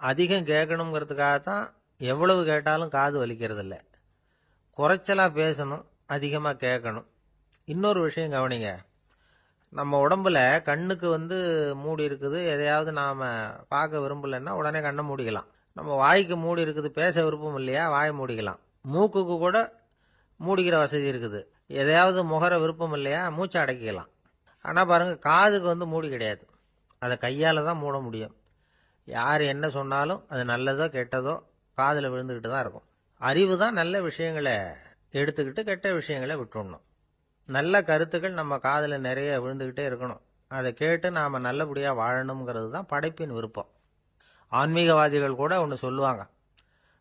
அதிகம் கேட்கணுங்கிறதுக்காகத்தான் எவ்வளவு கேட்டாலும் காது வலிக்கிறது இல்லை. குறைச்சலாக பேசணும், அதிகமாக கேட்கணும். இன்னொரு விஷயம் கவனிங்க. நம்ம உடம்புல கண்ணுக்கு மூடி இருக்குது, எதையாவது நாம் பார்க்க விரும்பலைன்னா உடனே கண்ணை மூடிக்கலாம். நம்ம வாய்க்கு மூடி இருக்குது, பேச விருப்பம் இல்லையா, வாயை மூடிக்கலாம். மூக்குக்கு கூட மூடிக்கிற வசதி இருக்குது, எதையாவது முகர விருப்பம் இல்லையா, மூச்சை அடக்கிக்கலாம். ஆனால் பாருங்க, காதுக்கு மூடி கிடையாது, அதை கையால் தான் மூட முடியும். யார் என்ன சொன்னாலும் அது நல்லதோ கெட்டதோ காதில் விழுந்துக்கிட்டு தான் இருக்கும். அறிவு தான் நல்ல விஷயங்களை எடுத்துக்கிட்டு கெட்ட விஷயங்களை விட்டுடணும். நல்ல கருத்துக்கள் நம்ம காதில் நிறைய விழுந்துக்கிட்டே இருக்கணும். அதை கேட்டு நாம் நல்லபடியாக வாழணுங்கிறது தான் படைப்பின் விருப்பம். ஆன்மீகவாதிகள் கூட ஒன்று சொல்லுவாங்க.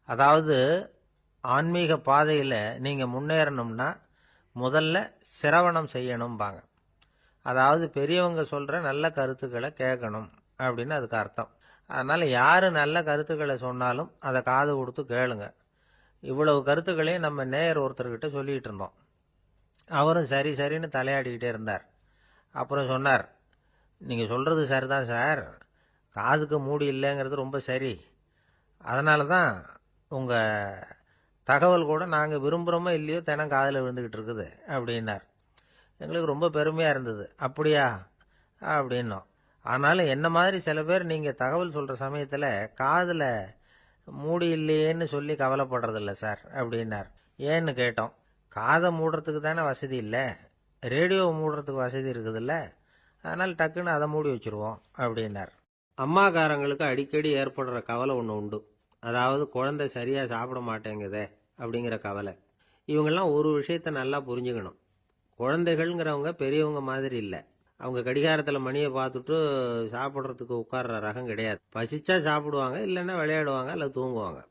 அதாவது, ஆன்மீக பாதையில் நீங்கள் முன்னேறணும்னா முதல்ல சிரவணம் செய்யணும்பாங்க. அதாவது பெரியவங்க சொல்கிற நல்ல கருத்துக்களை கேட்கணும் அப்படின்னு அதுக்கு அர்த்தம். அதனால் யார் நல்ல கருத்துக்களை சொன்னாலும் அதை காது கொடுத்து கேளுங்க. இவ்வளவு கருத்துக்களையும் நம்ம நேயர் ஒருத்தர்கிட்ட சொல்லிகிட்டு இருந்தோம். அவரும் சரி சரின்னு தலையாடிக்கிட்டே இருந்தார். அப்புறம் சொன்னார், நீங்கள் சொல்கிறது சரிதான் சார், காதுக்கு மூடி இல்லைங்கிறது ரொம்ப சரி. அதனால தான் உங்கள் தகவல் கூட நாங்கள் விரும்புகிறோமோ இல்லையோ தினம் காதில் விழுந்துக்கிட்டு இருக்குது அப்படின்னார். எங்களுக்கு ரொம்ப பெருமையாக இருந்தது. அப்படியா அப்படின்னோம். ஆனாலும் என்ன மாதிரி சில பேர் நீங்கள் தகவல் சொல்கிற சமயத்தில் காதில் மூடி இல்லையேன்னு சொல்லி கவலைப்படுறதில்ல சார் அப்படின்னார். ஏன்னு கேட்டோம். காதை மூடுறதுக்கு தானே வசதி இல்லை, ரேடியோவை மூடுறதுக்கு வசதி இருக்குதுல்ல, அதனால் டக்குன்னு அதை மூடி வச்சுருவோம் அப்படின்னார். அம்மாக்காரங்களுக்கு அடிக்கடி ஏற்படுற கவலை ஒன்று உண்டு. அதாவது, குழந்தை சரியாக சாப்பிட மாட்டேங்குதே அப்படிங்கிற கவலை. இவங்கெல்லாம் ஒரு விஷயத்த நல்லா புரிஞ்சுக்கணும். குழந்தைகள்ங்கிறவங்க பெரியவங்க மாதிரி இல்லை. அவங்க கடிகாரத்தில் மணியை பார்த்துட்டு சாப்பிட்றதுக்கு உட்கார்ற ரகம் கிடையாது. பசிச்சா சாப்பிடுவாங்க, இல்லைன்னா விளையாடுவாங்க அல்லது தூங்குவாங்க.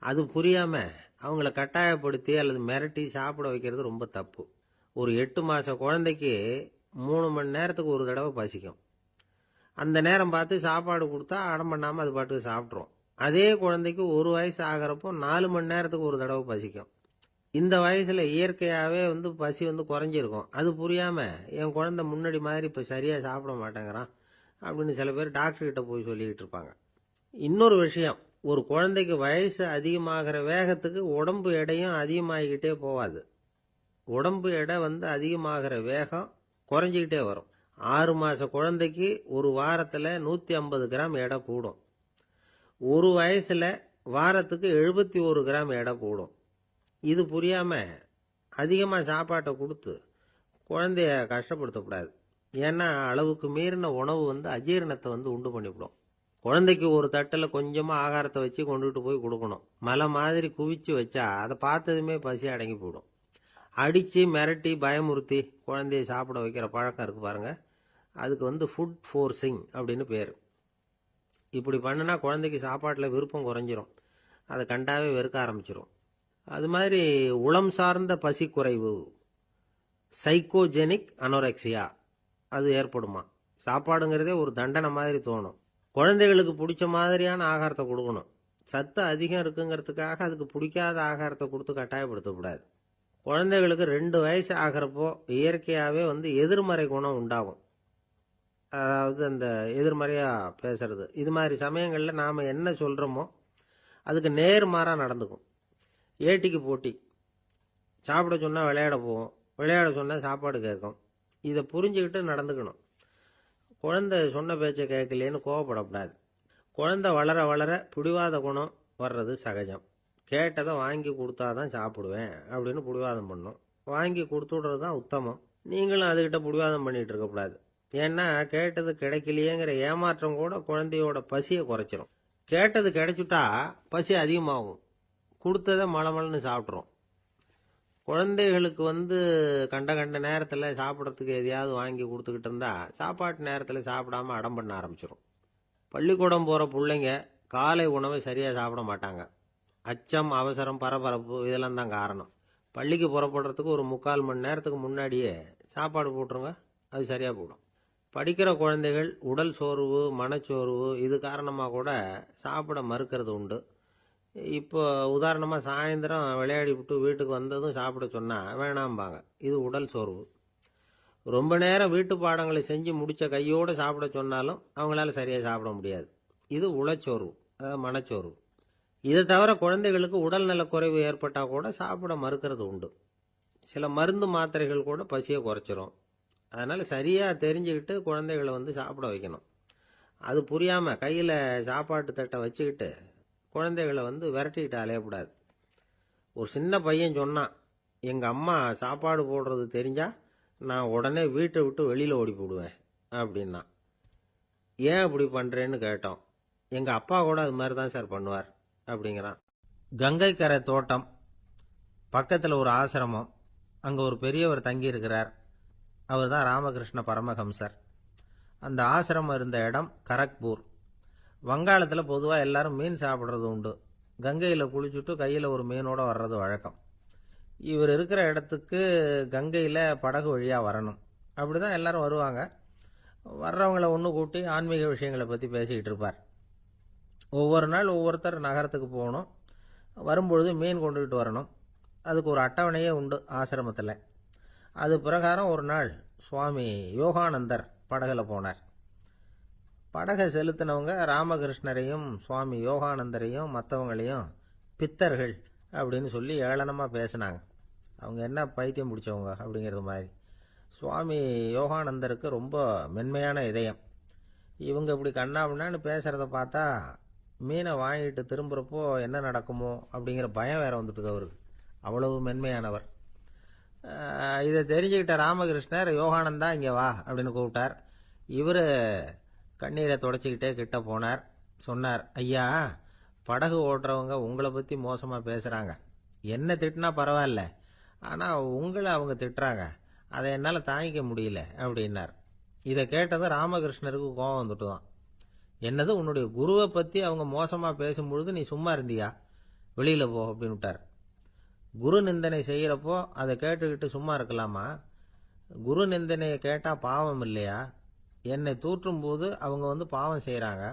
அது புரியாமல் அவங்கள கட்டாயப்படுத்தி அல்லது மிரட்டி சாப்பிட வைக்கிறது ரொம்ப தப்பு. ஒரு 8 மாத குழந்தைக்கு 3 மணி நேரத்துக்கு ஒரு தடவை பசிக்கும். அந்த நேரம் பார்த்து சாப்பாடு கொடுத்தா அடம் பண்ணாமல் அது பாட்டுக்கு சாப்பிட்றோம். அதே குழந்தைக்கு 1 வயசு ஆகிறப்போ 4 மணி நேரத்துக்கு ஒரு தடவை பசிக்கும். இந்த வயசில் இயற்கையாகவே பசி குறைஞ்சிருக்கும். அது புரியாமல் என் குழந்தை முன்னாடி மாதிரி இப்போ சரியாக சாப்பிட மாட்டேங்கிறான் அப்படின்னு சில பேர் டாக்டர்கிட்ட போய் சொல்லிக்கிட்டு இருப்பாங்க. இன்னொரு விஷயம், ஒரு குழந்தைக்கு வயசு அதிகமாகிற வேகத்துக்கு உடம்பு எடையும் அதிகமாகிக்கிட்டே போகாது. உடம்பு எடை அதிகமாகிற வேகம் குறைஞ்சிக்கிட்டே வரும். 6 மாத குழந்தைக்கு ஒரு வாரத்தில் 150 கிராம் எடை கூடும். ஒரு வயசில் வாரத்துக்கு 71 கிராம் எடை கூடும். இது புரியாமல் அதிகமாக சாப்பாட்டை கொடுத்து குழந்தைய கஷ்டப்படுத்தக்கூடாது. ஏன்னா அளவுக்கு மீறின உணவு அஜீரணத்தை உண்டு பண்ணிவிடும். குழந்தைக்கு ஒரு தட்டில் கொஞ்சமாக ஆகாரத்தை வச்சு கொண்டுகிட்டு போய் கொடுக்கணும். மலை மாதிரி குவிச்சு வச்சா அதை பார்த்ததுமே பசி அடங்கி போயிடும். அடித்து மிரட்டி பயமுறுத்தி குழந்தைய சாப்பிட வைக்கிற பழக்கம் இருக்குது பாருங்க, அதுக்கு ஃபுட் ஃபோர்ஸிங் அப்படின்னு பேர். இப்படி பண்ணுனா குழந்தைக்கு சாப்பாட்டில் விருப்பம் குறைஞ்சிரும், அதை கண்டாவே வெறுக்க ஆரம்பிச்சிடும். அது மாதிரி உளம் சார்ந்த பசி குறைவு, சைக்கோஜெனிக் அனோரெக்சியா, அது ஏற்படுமா. சாப்பாடுங்கிறதே ஒரு தண்டனை மாதிரி தோணும். குழந்தைகளுக்கு பிடிச்ச மாதிரியான ஆகாரத்தை கொடுக்கணும். சத்து அதிகம் இருக்குங்கிறதுக்காக அதுக்கு பிடிக்காத ஆகாரத்தை கொடுத்து கட்டாயப்படுத்தக்கூடாது. குழந்தைகளுக்கு 2 வயசு ஆகிறப்போ இயற்கையாகவே எதிர்மறை குணம் உண்டாகும். அதாவது அந்த எதிர்மறையாக பேசுறது. இது மாதிரி சமயங்களில் நாம் என்ன சொல்கிறோமோ அதுக்கு நேர்மாறாக நடந்துக்கும். ஏட்டிக்கு போட்டி. சாப்பிட சொன்னால் விளையாட போவோம், விளையாட சொன்னால் சாப்பாடு கேட்கும். இதை புரிஞ்சுக்கிட்டு நடந்துக்கணும். குழந்தை சொன்ன பேச்சை கேட்கலேன்னு கோவப்படக்கூடாது. குழந்தை வளர வளர பிடிவாத குணம் வர்றது சகஜம். கேட்டதை வாங்கி கொடுத்தாதான் சாப்பிடுவேன் அப்படின்னு பிடிவாதம் பண்ணும். வாங்கி கொடுத்துடுறது தான் உத்தமம். நீங்களும் அதுகிட்ட பிடிவாதம் பண்ணிகிட்டு இருக்கக்கூடாது. ஏன்னா கேட்டது கிடைக்கலையேங்கிற ஏமாற்றம் கூட குழந்தையோட பசியை குறைச்சிரும். கேட்டது கிடைச்சுட்டா பசி அதிகமாகும், கொடுத்ததை மலமலன்னு சாப்பிட்றோம். குழந்தைகளுக்கு கண்ட கண்ட நேரத்தில் சாப்பிட்றதுக்கு எதையாவது வாங்கி கொடுத்துக்கிட்டு இருந்தால் சாப்பாட்டு நேரத்தில் சாப்பிடாம அடம் பண்ண ஆரம்பிச்சிடும். பள்ளிக்கூடம் போகிற பிள்ளைங்க காலை உணவை சரியாக சாப்பிட மாட்டாங்க. அச்சம், அவசரம், பரபரப்பு இதெல்லாம் தான் காரணம். பள்ளிக்கு புறப்படுறதுக்கு ஒரு 3/4 மணி நேரத்துக்கு முன்னாடியே சாப்பாடு போட்டுருங்க, அது சரியாக போடும். படிக்கிற குழந்தைகள் உடல் சோர்வு, மனச்சோர்வு இது காரணமாக கூட சாப்பிட மறுக்கிறது உண்டு. இப்போ உதாரணமாக சாயந்தரம் விளையாடி விட்டு வீட்டுக்கு வந்ததும் சாப்பிட சொன்னால் வேணாம்பாங்க. இது உடல் சோர்வு. ரொம்ப நேரம் வீட்டு பாடங்களை செஞ்சு முடித்த கையோடு சாப்பிட சொன்னாலும் அவங்களால சரியாக சாப்பிட முடியாது. இது உளச்சோர்வு, அதாவது மனச்சோர்வு. இதை தவிர குழந்தைகளுக்கு உடல் நலக்குறைவு ஏற்பட்டால் கூட சாப்பிட மறுக்கிறது உண்டு. சில மருந்து மாத்திரைகள் கூட பசியை குறைச்சிரும். அதனால் சரியாக தெரிஞ்சுக்கிட்டு குழந்தைகளை சாப்பிட வைக்கணும். அது புரியாமல் கையில் சாப்பாட்டு தட்டை வச்சுக்கிட்டு குழந்தைகளை விரட்டிக்கிட்டு அலையக்கூடாது. ஒரு சின்ன பையன் சொன்னான், எங்கள் அம்மா சாப்பாடு போடுறது தெரிஞ்சா நான் உடனே வீட்டை விட்டு வெளியில் ஓடி போடுவேன் அப்படின்னா. ஏன் அப்படி பண்ணுறேன்னு கேட்டோம். எங்கள் அப்பா கூட அது மாதிரி தான் சார் பண்ணுவார் அப்படிங்கிறான். கங்கை கரை தோட்டம் பக்கத்தில் ஒரு ஆசிரமம், அங்கே ஒரு பெரியவர் தங்கியிருக்கிறார். அவர் தான் ராமகிருஷ்ண பரமஹம்சர். அந்த ஆசிரமம் இருந்த இடம் கரக்பூர். வங்காளத்தில் பொதுவாக எல்லாரும் மீன் சாப்பிட்றது உண்டு. கங்கையில் குளிச்சுட்டு கையில் ஒரு மீனோட வர்றது வழக்கம். இவர் இருக்கிற இடத்துக்கு கங்கையில் படகு வழியாக வரணும். அப்படி தான் எல்லாரும் வருவாங்க. வர்றவங்களை ஒன்று கூட்டி ஆன்மீக விஷயங்களை பற்றி பேசிக்கிட்டு இருப்பார். ஒவ்வொரு நாள் ஒவ்வொருத்தர் நகரத்துக்கு போகணும். வரும்பொழுது மீன் கொண்டுகிட்டு வரணும். அதுக்கு ஒரு அட்டவணையே உண்டு ஆசிரமத்தில். அது பிரகாரம் ஒரு நாள் சுவாமி யோகானந்தர் படகுல போனார். படகை செலுத்தினவங்க ராமகிருஷ்ணரையும் சுவாமி யோகானந்தரையும் மற்றவங்களையும் பித்தர்கள் அப்படின்னு சொல்லி ஏளனமாக பேசினாங்க. அவங்க என்ன பைத்தியம் பிடிச்சவங்க அப்படிங்கிறது மாதிரி. சுவாமி யோகானந்தருக்கு ரொம்ப மென்மையான இதயம். இவங்க இப்படி கண்ணாபின்னான்னு பேசுகிறத பார்த்தா மீனை வாங்கிட்டு திரும்புகிறப்போ என்ன நடக்குமோ அப்படிங்கிற பயம் வேற வந்துட்டுது அவருக்கு. அவ்வளவு மென்மையானவர். இதை தெரிஞ்சுக்கிட்ட ராமகிருஷ்ணர், யோகானந்தா இங்கே வா அப்படின்னு கூப்பிட்டார். இவர் கண்ணீரை தொடச்சிக்கிட்டே கிட்ட போனார். சொன்னார், ஐயா, படகு ஓட்டுறவங்க உங்களை பற்றி மோசமாக பேசுகிறாங்க. என்ன திட்டினா பரவாயில்ல, ஆனால் உங்களை அவங்க திட்டுறாங்க. அதை என்னால் தாங்கிக்க முடியல அப்படின்னார். இதை கேட்டதும் ராமகிருஷ்ணருக்கு கோபம் வந்துட்டு தான். என்னது, உன்னுடைய குருவை பற்றி அவங்க மோசமாக பேசும்பொழுது நீ சும்மா இருந்தியா? வெளியில் போ அப்படின்னு விட்டார். குரு நிந்தனை செய்கிறப்போ அதை கேட்டுக்கிட்டு சும்மா இருக்கலாமா? குரு நிந்தனையை கேட்டால் பாவம் இல்லையா? என்னை தூற்றும் போது அவங்க பாவம் செய்கிறாங்க.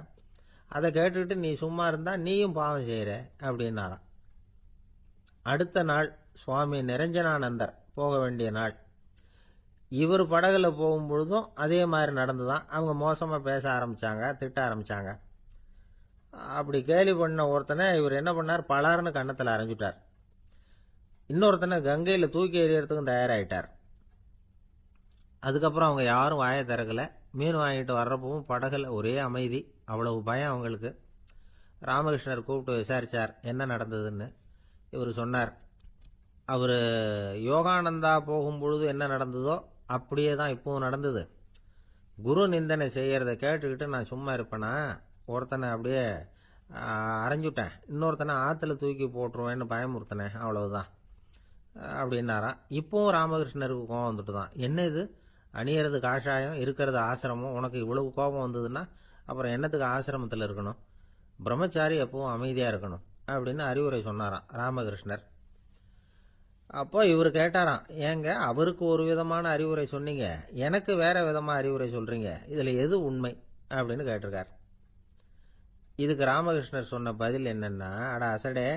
அதை கேட்டுக்கிட்டு நீ சும்மா இருந்தால் நீயும் பாவம் செய்கிற அப்படின்னாராம். அடுத்த நாள் சுவாமி நிரஞ்சனானந்தர் போக வேண்டிய நாள். இவர் படகுல போகும்பொழுதும் அதே மாதிரி நடந்துதான். அவங்க மோசமாக பேச ஆரம்பித்தாங்க, திட்ட ஆரம்பித்தாங்க. அப்படி கேலி பண்ண ஒருத்தனை இவர் என்ன பண்ணார், பலார்னு கன்னத்தில் அரைஞ்சிட்டார். இன்னொருத்தனை கங்கையில் தூக்கி எறியறதுக்கும் தயாராகிட்டார். அதுக்கப்புறம் அவங்க யாரும் வாயை திறக்கலை. மீன் வாங்கிட்டு வர்றப்பவும் படகுல ஒரே அமைதி. அவ்வளவு பயம் அவங்களுக்கு. ராமகிருஷ்ணர் கூப்பிட்டு விசாரித்தார் என்ன நடந்ததுன்னு. இவர் சொன்னார், அவர் யோகானந்தா போகும்பொழுது என்ன நடந்ததோ அப்படியே தான் இப்பவும் நடந்தது. குரு நிந்தனை செய்கிறத கேட்டுக்கிட்டு நான் சும்மா இருப்பேனா? ஒருத்தனை அப்படியே அரைஞ்சுட்டேன், இன்னொருத்தனை ஆற்றுல தூக்கி போட்டுருவேன்னு பயமுறுத்தினேன், அவ்வளவுதான் அப்படின்னாராம். இப்போவும் ராமகிருஷ்ணருக்கு கோபம் வந்துட்டு தான். என்ன இது, அணியறது காஷாயம், இருக்கிறது ஆசிரமம், உனக்கு இவ்வளவு கோபம் வந்ததுன்னா அப்புறம் என்னத்துக்கு ஆசிரமத்தில் இருக்கணும்? பிரம்மச்சாரி எப்பவும் அமைதியாக இருக்கணும் அப்படின்னு அறிவுரை சொன்னாராம் ராமகிருஷ்ணர். அப்போ இவர் கேட்டாராம், ஏங்க அவருக்கு ஒரு விதமான அறிவுரை சொன்னீங்க, எனக்கு வேற விதமாக அறிவுரை சொல்கிறீங்க, இதில் எது உண்மை அப்படின்னு கேட்டிருக்கார். இதுக்கு ராமகிருஷ்ணர் சொன்ன பதில் என்னன்னா, அட அசடே,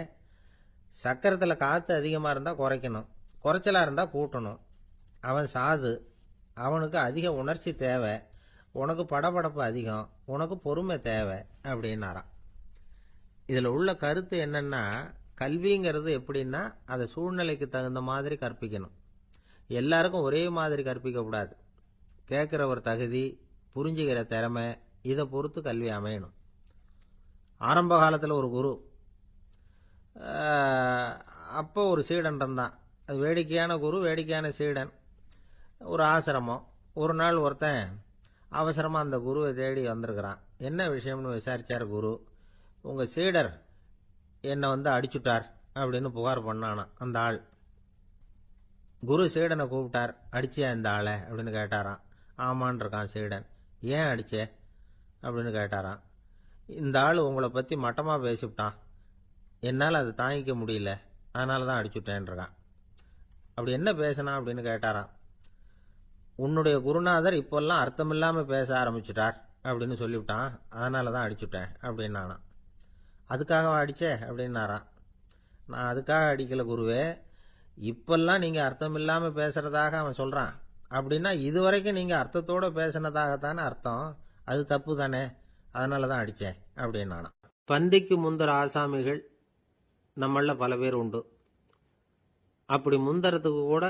சக்கரத்தில் காற்று அதிகமாக இருந்தால் குறைக்கணும், குறைச்சலாக இருந்தால் கூட்டணும். அவன் சாது, அவனுக்கு அதிக உணர்ச்சி தேவை, உனக்கு படபடப்பு அதிகம், உனக்கு பொறுமை தேவை அப்படின்னாராம். இதில் உள்ள கருத்து என்னன்னா, கல்விங்கிறது எப்படின்னா அதை சூழ்நிலைக்கு தகுந்த மாதிரி கற்பிக்கணும். எல்லாருக்கும் ஒரே மாதிரி கற்பிக்கக்கூடாது. கேட்குறவர் தகுதி, புரிஞ்சுக்கிற திறமை, இதை பொறுத்து கல்வி அமையணும். ஆரம்ப காலத்தில் ஒரு குரு, அப்போ ஒரு சீடன் இருந்தான். அது வேடிக்கையான குரு, வேடிக்கையான சீடன். ஒரு ஆசிரமம். ஒரு நாள் ஒருத்தன் அவசரமாக அந்த குருவை தேடி வந்திருக்கிறான். என்ன விஷயம்னு விசாரித்தார் குரு. உங்கள் சீடர் என்னை அடிச்சுட்டார் அப்படின்னு புகார் பண்ணானான் அந்த ஆள். குரு சீடனை கூப்பிட்டார். அடிச்சியா இந்த ஆளை அப்படின்னு கேட்டாராம். ஆமான் இருக்கான் சீடன். ஏன் அடிச்சே அப்படின்னு கேட்டாராம். இந்த ஆள் உங்களை பற்றி மட்டமாக பேசிவிட்டான், என்னால் அதை தாங்கிக்க முடியல, அதனால தான் அடிச்சுட்டேன்ருக்கான். அப்படி என்ன பேசினான் அப்படின்னு கேட்டாராம். உன்னுடைய குருநாதர் இப்போல்லாம் அர்த்தமில்லாமல் பேச ஆரம்பிச்சுட்டார் அப்படின்னு சொல்லிவிட்டான், அதனால தான் அடிச்சுட்டேன் அப்படின்னானான். அதுக்காக அடிச்சே அப்படின்னாரான். நான் அதுக்காக அடிக்கல குருவே, இப்பெல்லாம் நீங்கள் அர்த்தம் இல்லாமல் பேசுறதாக அவன் சொல்கிறான், அப்படின்னா இதுவரைக்கும் நீங்கள் அர்த்தத்தோடு பேசினதாகத்தானே அர்த்தம், அது தப்பு தானே, அதனால தான் அடித்தேன் அப்படின்னானா. பந்திக்கு முந்தர ஆசாமிகள் நம்மள பல பேர் உண்டு. அப்படி முந்தறதுக்கு கூட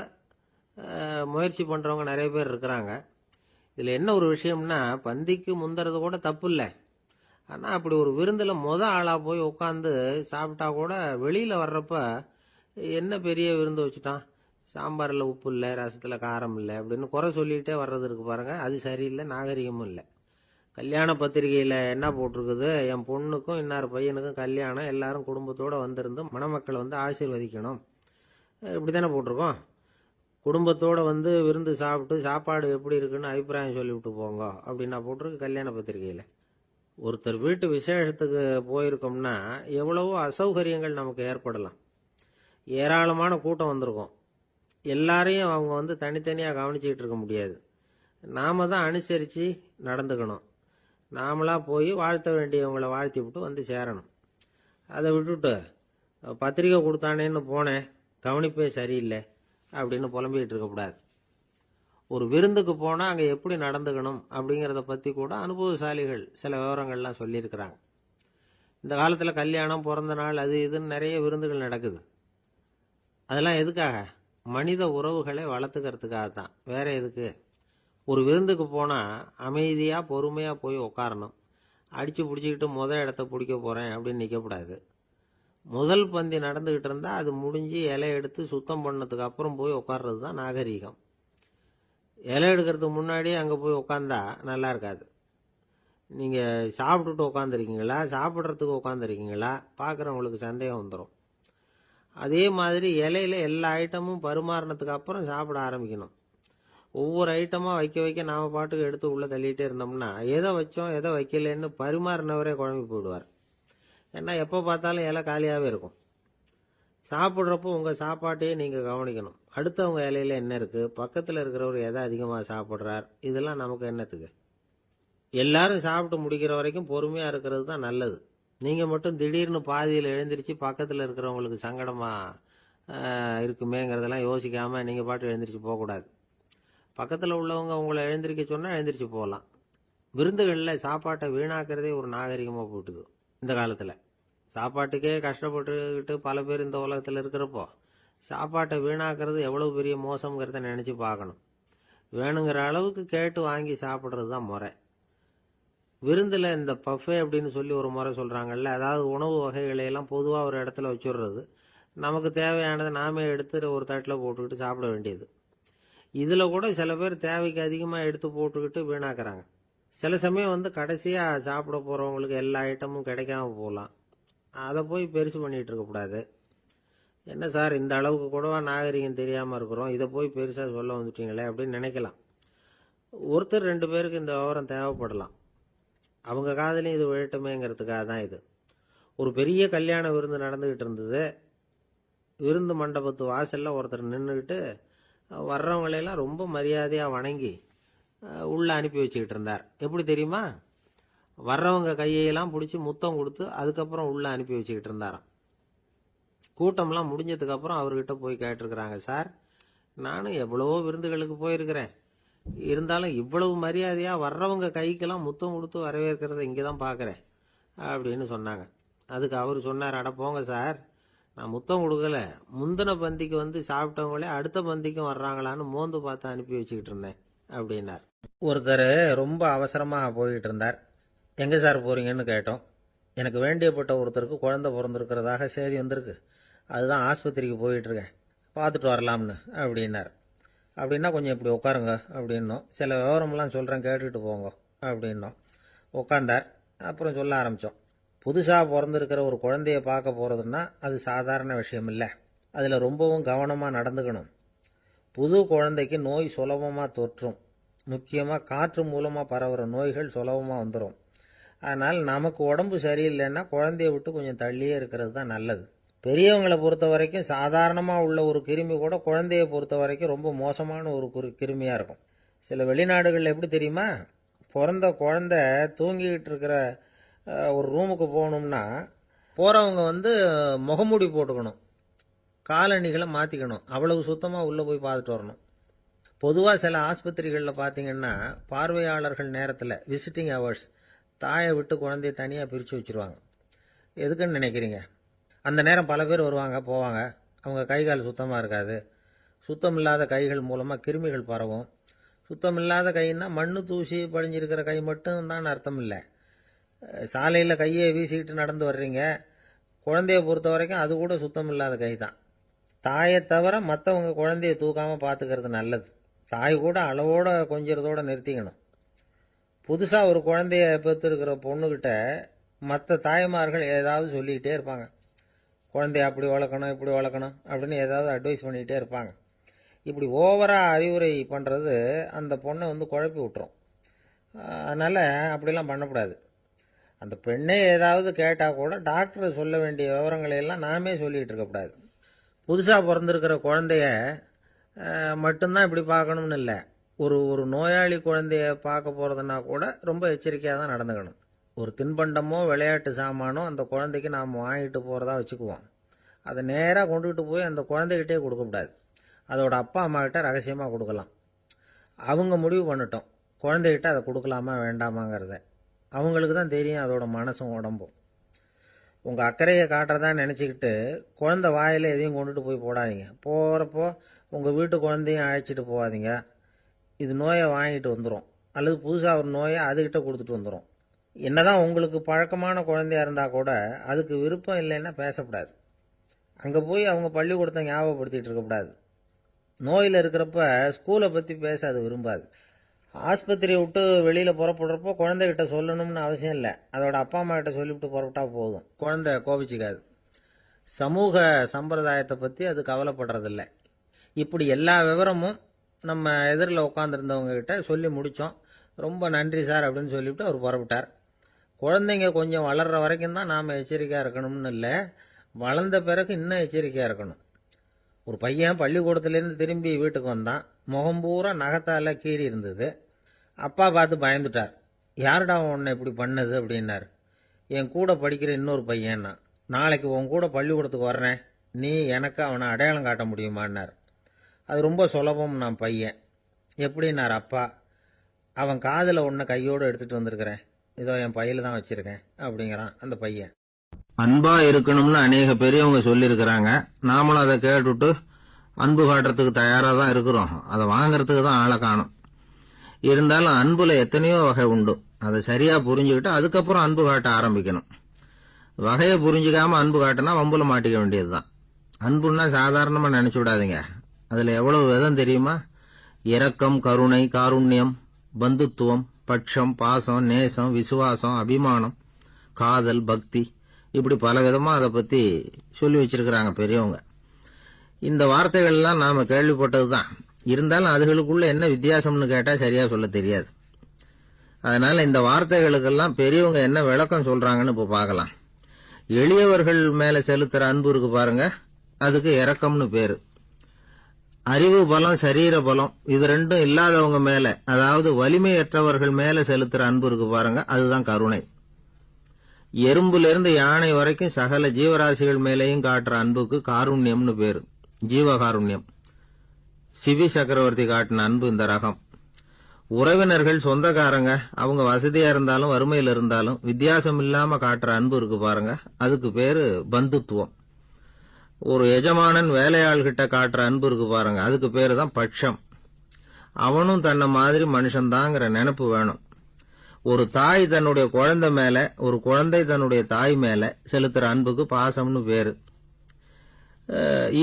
முயற்சி பண்ணுறவங்க நிறைய பேர் இருக்கிறாங்க. இதில் என்ன ஒரு விஷயம்னா, பந்திக்கு முந்துறது கூட தப்பு இல்லை. ஆனால் அப்படி ஒரு விருந்தில் ஆளாக போய் உட்காந்து சாப்பிட்டா கூட வெளியில் வர்றப்ப என்ன பெரிய விருந்து வச்சுட்டான், சாம்பாரில் உப்பு இல்லை, ரசத்தில் காரம் இல்லை அப்படின்னு குறை சொல்லிகிட்டே வர்றது இருக்கு பாருங்க, அது சரியில்லை, நாகரிகமும் இல்லை. கல்யாண பத்திரிகையில் என்ன போட்டிருக்குது, என் பொண்ணுக்கும் இன்னார் பையனுக்கும் கல்யாணம், எல்லாரும் குடும்பத்தோடு வந்திருந்து மணமக்களை வந்து ஆசீர்வதிக்கணும், இப்படி தானே போட்டிருக்கோம். குடும்பத்தோடு வந்து விருந்து சாப்பிட்டு சாப்பாடு எப்படி இருக்குன்னு அபிப்பிராயம் சொல்லிவிட்டு போங்க அப்படின்னா போட்டிருக்கு கல்யாண பத்திரிகையில். ஒருத்தர் வீட்டு விசேஷத்துக்கு போயிருக்கோம்னா எவ்வளவோ அசௌகரியங்கள் நமக்கு ஏற்படலாம். ஏராளமான கூட்டம் வந்திருக்கும். எல்லாரையும் அவங்க வந்து தனித்தனியாக கவனிச்சிக்கிட்டு இருக்க முடியாது. நாம தான் அனுசரித்து நடந்துக்கணும். நாமளாக போய் வாழ்த்த வேண்டியவங்களை வாழ்த்தி விட்டு வந்து சேரணும். அதை விட்டுட்டு பத்திரிக்கை கொடுத்தானேன்னு போனேன், கவனிப்பே சரியில்லை அப்படின்னு புலம்பிக்கிட்டு இருக்கக்கூடாது. ஒரு விருந்துக்கு போனால் அங்கே எப்படி நடந்துக்கணும் அப்படிங்கிறத பற்றி கூட அனுபவசாலிகள் சில விவரங்கள்லாம் சொல்லியிருக்கிறாங்க. இந்த காலத்தில் கல்யாணம், பிறந்த நாள், அது இதுன்னு நிறைய விருந்துகள் நடக்குது. அதெல்லாம் எதுக்காக? மனித உறவுகளை வளர்த்துக்கிறதுக்காக தான், வேற எதுக்கு? ஒரு விருந்துக்கு போனால் அமைதியாக பொறுமையாக போய் உட்காரணும். அடித்து பிடிச்சிக்கிட்டு இடத்த பிடிக்க போகிறேன் அப்படின்னு நிற்கக்கூடாது. முதல் பந்தி நடந்துக்கிட்டு இருந்தால் அது முடிஞ்சு இலை எடுத்து சுத்தம் பண்ணதுக்கு அப்புறம் போய் உட்கார்றது தான் நாகரீகம். இலை எடுக்கிறதுக்கு முன்னாடியே அங்கே போய் உட்காந்தா நல்லா இருக்காது. நீங்கள் சாப்பிட்டுட்டு உட்காந்துருக்கீங்களா, சாப்பிட்றதுக்கு உட்காந்துருக்கீங்களா, பார்க்குறவங்களுக்கு சந்தேகம் வந்துடும். அதே மாதிரி இலையில எல்லா ஐட்டமும் பரிமாறினதுக்கு அப்புறம் சாப்பிட ஆரம்பிக்கணும். ஒவ்வொரு ஐட்டமாக வைக்க வைக்க நாம் பாட்டுக்கு எடுத்து உள்ளே தள்ளிகிட்டே இருந்தோம்னா எதை வச்சோம் எதை வைக்கலன்னு பரிமாறினவரே குழம்பி போயிடுவார். ஏன்னா எப்போ பார்த்தாலும் இலை காலியாகவே இருக்கும். சாப்பிட்றப்போ உங்கள் சாப்பாட்டையே நீங்கள் கவனிக்கணும். அடுத்தவங்க இலையில என்ன இருக்குது, பக்கத்தில் இருக்கிறவர் எதை அதிகமாக சாப்பிட்றார், இதெல்லாம் நமக்கு என்னத்துக்கு? எல்லாரும் சாப்பிட்டு முடிக்கிற வரைக்கும் பொறுமையாக இருக்கிறது தான் நல்லது. நீங்கள் மட்டும் திடீர்னு பாதியில் எழுந்திரிச்சு பக்கத்தில் இருக்கிறவங்களுக்கு சங்கடமாக இருக்குமேங்கிறதெல்லாம் யோசிக்காமல் நீங்கள் பாட்டு எழுந்திரிச்சு போகக்கூடாது. பக்கத்தில் உள்ளவங்க உங்களை எழுந்திரிக்க சொன்னால் எழுந்திரிச்சு போகலாம். விருந்துகளில் சாப்பாட்டை வீணாக்கிறதே ஒரு நாகரிகமாக போட்டுது இந்த காலத்தில். சாப்பாட்டுக்கே கஷ்டப்பட்டுக்கிட்டு பல பேர் இந்த உலகத்தில் இருக்கிறப்போ சாப்பாட்டை வீணாக்கிறது எவ்வளோ பெரிய மோசங்கிறத நினச்சி பார்க்கணும். வேணுங்கிற அளவுக்கு கேட்டு வாங்கி சாப்பிட்றது தான் முறை. விருந்தில் இந்த பஃபே அப்படின்னு சொல்லி ஒரு முறை சொல்கிறாங்கல்ல, அதாவது உணவு வகைகளையெல்லாம் பொதுவாக ஒரு இடத்துல வச்சுடுறது, நமக்கு தேவையானதை நாமே எடுத்து ஒரு தட்டில் போட்டுக்கிட்டு சாப்பிட வேண்டியது. இதில் கூட சில பேர் தேவைக்கு அதிகமாக எடுத்து போட்டுக்கிட்டு வீணாக்குறாங்க. சில சமயம் வந்து கடைசியாக சாப்பிட போகிறவங்களுக்கு எல்லா ஐட்டமும் கிடைக்காம போகலாம். அதை போய் பெருசு பண்ணிகிட்டு இருக்கக்கூடாது. என்ன சார் இந்த அளவுக்கு கூடவா நாகரிகம் தெரியாமல் இருக்கிறோம், இதை போய் பெருசாக சொல்ல வந்துட்டீங்களே அப்படின்னு நினைக்கலாம். ஒருத்தர் 2 பேருக்கு இந்த விவரம் தேவைப்படலாம். அவங்க காதலையும் இது விழட்டுமேங்கிறதுக்காக தான் இது. ஒரு பெரிய கல்யாண விருந்து நடந்துக்கிட்டு இருந்தது. விருந்து மண்டபத்து வாசலில் ஒருத்தர் நின்றுக்கிட்டு வர்றவங்களையெல்லாம் ரொம்ப மரியாதையாக வணங்கி உள்ளே அனுப்பி வச்சுக்கிட்டு இருந்தார். எப்படி தெரியுமா? வர்றவங்க கையெல்லாம் பிடிச்சி முத்தம் கொடுத்து அதுக்கப்புறம் உள்ளே அனுப்பி வச்சுக்கிட்டு இருந்தாராம். கூட்டம்லாம் முடிஞ்சதுக்கப்புறம் அவர்கிட்ட போய் கேட்டிருக்கிறாங்க, சார் நானும் எவ்வளவோ விருந்துகளுக்கு போயிருக்கிறேன், இருந்தாலும் இவ்வளவு மரியாதையாக வர்றவங்க கைக்கெல்லாம் முத்தம் கொடுத்து வரவேற்கிறத இங்கே தான் பார்க்குறேன் அப்படின்னு சொன்னாங்க. அதுக்கு அவர் சொன்னார், அட போங்க சார், நான் முத்தம் கொடுக்கல, முந்தின பந்திக்கு வந்து சாப்பிட்டவங்களே அடுத்த பந்திக்கும் வர்றாங்களான்னு மோந்து பார்த்து அனுப்பி வச்சுக்கிட்டு இருந்தேன் அப்படின்னார். ஒருத்தர் ரொம்ப அவசரமாக போய்கிட்டு இருந்தார். எங்கே சார் போகிறீங்கன்னு கேட்டோம். எனக்கு வேண்டியப்பட்ட ஒருத்தருக்கு குழந்தை பிறந்திருக்கிறதாக செய்தி வந்திருக்கு, அதுதான் ஆஸ்பத்திரிக்கு போயிட்டுருக்கேன், பார்த்துட்டு வரலாம்னு அப்படின்னார். அப்படின்னா கொஞ்சம் இப்படி உட்காருங்க அப்படின்னோம். சில விவரமெல்லாம் சொல்கிறேன் கேட்டுக்கிட்டு போங்க அப்படின்னோம். உட்காந்தார். அப்புறம் சொல்ல ஆரம்பித்தோம். புதுசாக பிறந்திருக்கிற ஒரு குழந்தைய பார்க்க போகிறதுன்னா அது சாதாரண விஷயம் இல்லை. அதில் ரொம்பவும் கவனமாக நடந்துக்கணும். புது குழந்தைக்கு நோய் சுலபமாக தொற்றும். முக்கியமாக காற்று மூலமாக பரவுகிற நோய்கள் சுலபமாக வந்துடும். அதனால் நமக்கு உடம்பு சரியில்லைன்னா குழந்தைய விட்டு கொஞ்சம் தள்ளியே இருக்கிறது தான் நல்லது. பெரியவங்களை பொறுத்த வரைக்கும் சாதாரணமாக உள்ள ஒரு கிருமி கூட குழந்தைய பொறுத்த வரைக்கும் ரொம்ப மோசமான ஒரு கிருமியாக இருக்கும். சில வெளிநாடுகளில் எப்படி தெரியுமா, பிறந்த குழந்தை தூங்கிக்கிட்டு இருக்கிற ஒரு ரூமுக்கு போகணும்னா போகிறவங்க வந்து முகமூடி போட்டுக்கணும், காலணிகளை மாற்றிக்கணும், அவ்வளவு சுத்தமாக உள்ளே போய் பார்த்துட்டு வரணும். பொதுவாக சில ஆஸ்பத்திரிகளில் பார்த்தீங்கன்னா பார்வையாளர்கள் நேரத்தில் விசிட்டிங் ஹவர்ஸ் தாயை விட்டு குழந்தைய தனியாக பிரித்து வச்சுருவாங்க. எதுக்குன்னு நினைக்கிறீங்க? அந்த நேரம் பல பேர் வருவாங்க போவாங்க. அவங்க கை கால் சுத்தமாக இருக்காது. சுத்தம் இல்லாத கைகள் மூலமாக கிருமிகள் பரவும். சுத்தம் இல்லாத கைன்னா மண்ணு தூசி படிஞ்சிருக்கிற கை மட்டும் தான் அர்த்தம் இல்லை. சாலையில் கையை வீசிக்கிட்டு நடந்து வர்றீங்க, குழந்தைய பொறுத்த வரைக்கும் அது கூட சுத்தம் இல்லாத கை தான். தாயை தவிர மற்றவங்க குழந்தைய தூக்காமல் பார்த்துக்கிறது நல்லது. தாய் கூட அளவோட கொஞ்சிறதோட நிறுத்திக்கணும். புதுசாக ஒரு குழந்தைய பெற்றிருக்கிற பொண்ணுக்கிட்ட மற்ற தாய்மார்கள் ஏதாவது சொல்லிக்கிட்டே இருப்பாங்க. குழந்தைய அப்படி வளர்க்கணும், இப்படி வளர்க்கணும் அப்படின்னு ஏதாவது அட்வைஸ் பண்ணிக்கிட்டே இருப்பாங்க. இப்படி ஓவராக அறிவுரை பண்ணுறது அந்த பொண்ணை குழப்பி விட்டுரும். அதனால் அப்படிலாம் பண்ணக்கூடாது. அந்த பெண்ணே ஏதாவது கேட்டால் கூட டாக்டர் சொல்ல வேண்டிய விவரங்களை எல்லாம் நாமே சொல்லிகிட்டு இருக்கக்கூடாது. புதுசாக பிறந்திருக்கிற குழந்தைய மட்டும்தான் இப்படி பார்க்கணும்னு இல்லை. ஒரு நோயாளி குழந்தைய பார்க்க போகிறதுனா கூட ரொம்ப எச்சரிக்கையாக தான் நடந்துக்கணும். ஒரு தின்பண்டமோ விளையாட்டு சாமானோ அந்த குழந்தைக்கு நாம் வாங்கிட்டு போகிறதா வச்சுக்குவோம். அதை நேராக கொண்டுகிட்டு போய் அந்த குழந்தைகிட்டே கொடுக்கக்கூடாது. அதோட அப்பா அம்மா கிட்ட ரகசியமாக கொடுக்கலாம். அவங்க முடிவு பண்ணட்டும் குழந்தைகிட்ட அதை கொடுக்கலாமா வேண்டாமாங்கிறத. அவங்களுக்கு தான் தெரியும் அதோட மனசும் உடம்பும். உங்கள் அக்கறையை காட்டுறதா நினச்சிக்கிட்டு குழந்தை வாயில் எதையும் கொண்டுட்டு போய் போடாதீங்க. போகிறப்போ உங்கள் வீட்டு குழந்தையும் அழைச்சிட்டு போகாதீங்க. இது நோயை வாங்கிட்டு வந்துடும், அல்லது புதுசாக ஒரு நோயை அதுக்கிட்ட கொடுத்துட்டு வந்துடும். என்னதான் உங்களுக்கு பழக்கமான குழந்தையா இருந்தால் கூட அதுக்கு விருப்பம் இல்லைன்னா பேசக்கூடாது. அங்கே போய் அவங்க பள்ளிக்கூடத்தை ஞாபகப்படுத்திகிட்டு இருக்கக்கூடாது. நோயில் இருக்கிறப்ப ஸ்கூலை பற்றி பேச அது விரும்பாது. ஆஸ்பத்திரியை விட்டு வெளியில் புறப்படுறப்போ குழந்தைகிட்ட சொல்லணும்னு அவசியம் இல்லை. அதோட அப்பா அம்மா கிட்ட சொல்லிவிட்டு புறப்பட்டா போதும். குழந்தை கோபிச்சிக்காது. சமூக சம்பிரதாயத்தை பற்றி அது கவலைப்படுறதில்லை. இப்படி எல்லா விவரமும் நம்ம எதிரில் உட்காந்துருந்தவங்க கிட்ட சொல்லி முடித்தோம். ரொம்ப நன்றி சார் அப்படின்னு சொல்லிவிட்டு அவர் புறப்பட்டார். குழந்தைங்க கொஞ்சம் வளர்கிற வரைக்கும் தான் நாம் எச்சரிக்கையாக இருக்கணும்னு இல்லை, வளர்ந்த பிறகு இன்னும் எச்சரிக்கையாக இருக்கணும். ஒரு பையன் பள்ளிக்கூடத்துலேருந்து திரும்பி வீட்டுக்கு வந்தான். முகம் பூரா நகத்தால் கீறி இருந்தது. அப்பா பார்த்து பயந்துட்டார். யாருடா உன்னை இப்படி பண்ணது அப்படின்னார். என் கூட படிக்கிற இன்னொரு பையன்னா. நாளைக்கு உன் கூட பள்ளிக்கூடத்துக்கு வர்றேன், நீ எனக்கு அவனை அடையாளம் காட்ட முடியுமான்னார். அது ரொம்ப சுலபம் நான் பையன். எப்படின்னார் அப்பா. அவன் காதில் ஒன்றை கையோடு எடுத்துகிட்டு வந்திருக்கிறேன், இதோ என் பையில தான் வச்சுருக்கேன் அப்படிங்கிறான் அந்த பையன். அன்பா இருக்கணும்னு அநேக பெரியவங்க சொல்லியிருக்கிறாங்க. நாமளும் அதை கேட்டுட்டு அன்பு காட்டுறதுக்கு தயாராக தான் இருக்கிறோம். அதை வாங்கறதுக்கு தான் ஆளை காணும். இருந்தாலும் அன்புல எத்தனையோ வகை உண்டு. அதை சரியா புரிஞ்சுக்கிட்டு அதுக்கப்புறம் அன்பு காட்ட ஆரம்பிக்கணும். வகையை புரிஞ்சுக்காம அன்பு காட்டினா வம்புல மாட்டிக்க வேண்டியதுதான். அன்புன்னா சாதாரணமா நினைச்சு விடாதீங்க. அதுல எவ்வளவு விதம் தெரியுமா? இரக்கம், கருணை, காருண்யம், பந்துத்துவம், பட்சம், பாசம், நேசம், விசுவாசம், அபிமானம், காதல், பக்தி, இப்படி பல விதமா அதை பத்தி சொல்லி வச்சிருக்கிறாங்க பெரியவங்க. இந்த வார்த்தைகள் எல்லாம் நாம கேள்விப்பட்டதுதான். இருந்தாலும் அதுகளுக்குள்ள என்ன வித்தியாசம்னு கேட்டா சரியா சொல்ல தெரியாது. அதனால இந்த வார்த்தைகளுக்கெல்லாம் பெரியவங்க என்ன விளக்கம் சொல்றாங்கன்னு இப்ப பார்க்கலாம். எளியவர்கள் மேல செலுத்துற அன்பு இருக்கு பாருங்க, அதுக்கு இரக்கம்னு பேரு. அறிவு பலம், சரீர பலம், இது ரெண்டும் இல்லாதவங்க மேல, அதாவது வலிமையற்றவர்கள் மேல செலுத்துற அன்பு இருக்கு பாருங்க, அதுதான் கருணை. எறும்புல இருந்து யானை வரைக்கும் சகல ஜீவராசிகள் மேலேயும் காட்டுற அன்புக்கு காருண்யம்னு பேரு, ஜீவகாருண்யம். சிவி சக்கரவர்த்தி காட்டின அன்பு இந்த ரகம். உறவினர்கள், சொந்தக்காரங்க, அவங்க வசதியா இருந்தாலும் வறுமையில் இருந்தாலும் வித்தியாசம் இல்லாம காட்டுற அன்பு இருக்கு பாருங்க, அதுக்கு பேரு பந்துத்துவம். ஒரு எஜமானன் வேலையாள்கிட்ட காட்டுற அன்பு இருக்கு பாருங்க, அதுக்கு பேரு தான் பட்சம். அவனும் தன்னை மாதிரி மனுஷன்தாங்கிற நினைப்பு வேணும். ஒரு தாய் தன்னுடைய குழந்தை மேல, ஒரு குழந்தை தன்னுடைய தாய் மேல செலுத்துற அன்புக்கு பாசம்னு பேரு.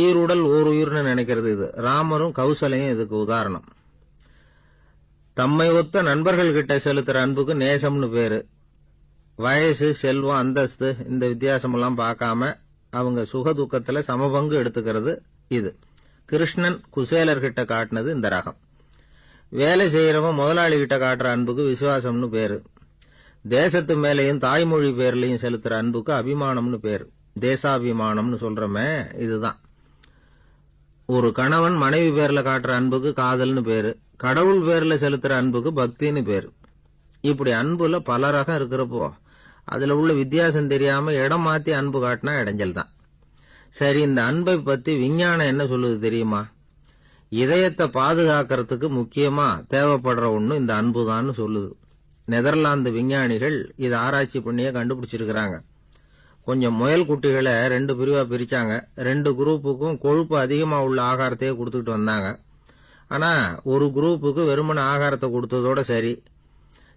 ஈருடல் ஓர் உயிர்னு நினைக்கிறது இது. ராமரும் கௌசலையும் இதுக்கு உதாரணம். தம்மை ஒத்த நண்பர்கள் கிட்ட செலுத்துற அன்புக்கு நேசம்னு பேரு. வயசு, செல்வம், அந்தஸ்து இந்த வித்தியாசமெல்லாம் பார்க்காம அவங்க சுக துக்கத்துல சமபங்கு எடுத்துக்கிறது இது. கிருஷ்ணன் குசேலர்கிட்ட காட்டினது இந்த ரகம். வேலை செய்யறவன் முதலாளி கிட்ட காட்டுற அன்புக்கு விசுவாசம்னு பேரு. தேசத்து மேலையும் தாய்மொழி பேர்லையும் செலுத்துற அன்புக்கு அபிமானம்னு பேரு. தேசாபிமானம்னு சொல்றமே இதுதான். ஒரு கணவன் மனைவி பேர்ல காட்டுற அன்புக்கு காதல்னு பேரு. கடவுள் பேர்ல செலுத்துற அன்புக்கு பக்தின்னு பேரு. இப்படி அன்புல பல ரகம் இருக்கிறப்போ அதுல உள்ள வித்தியாசம் தெரியாம இடம் மாத்தி அன்பு காட்டினா இடைஞ்சல் தான். சரி, இந்த அன்பை பத்தி விஞ்ஞானம் என்ன சொல்லுது தெரியுமா? இதயத்தை பாதுகாக்கிறதுக்கு முக்கியமா தேவைப்படுற ஒண்ணு இந்த அன்புதான்னு சொல்லுது. நெதர்லாந்து விஞ்ஞானிகள் இதை ஆராய்ச்சி பண்ணியே கண்டுபிடிச்சிருக்கிறாங்க. கொஞ்சம் முயல் குட்டிகளை 2 பிரிவா பிரிச்சாங்க. 2 குரூப்புக்கும் கொழுப்பு அதிகமா உள்ள ஆகாரத்தையே கொடுத்துட்டு வந்தாங்க. ஆனா ஒரு குரூப்புக்கு வெறுமன ஆகாரத்தை கொடுத்ததோட சரி,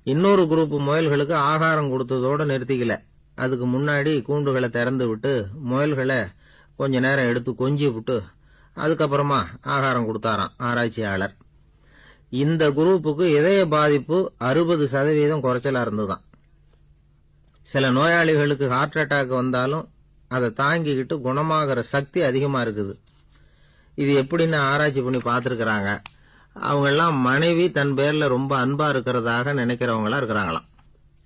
இன்னொரு குரூப் முயல்களுக்கு ஆகாரம் கொடுத்ததோட நிறுத்திக்கல. அதுக்கு முன்னாடி கூண்டுகளை திறந்து விட்டு முயல்களை கொஞ்ச நேரம் எடுத்து கொஞ்சி விட்டு அதுக்கப்புறமா ஆகாரம் கொடுத்தாராம் ஆராய்ச்சியாளர். இந்த குரூப்புக்கு இதய பாதிப்பு 60% குறைச்சலா இருந்துதான். சில நோயாளிகளுக்கு ஹார்ட் அட்டாக் வந்தாலும் அதை தாங்கிக்கிட்டு குணமாகிற சக்தி அதிகமா இருக்குது. இது எப்படின்னு ஆராய்ச்சி பண்ணி பார்த்திருக்கிறாங்க. அவங்க எல்லாம் மனைவி தன் பேர்ல ரொம்ப அன்பா இருக்கிறதாக நினைக்கிறவங்களா இருக்கிறாங்களாம்.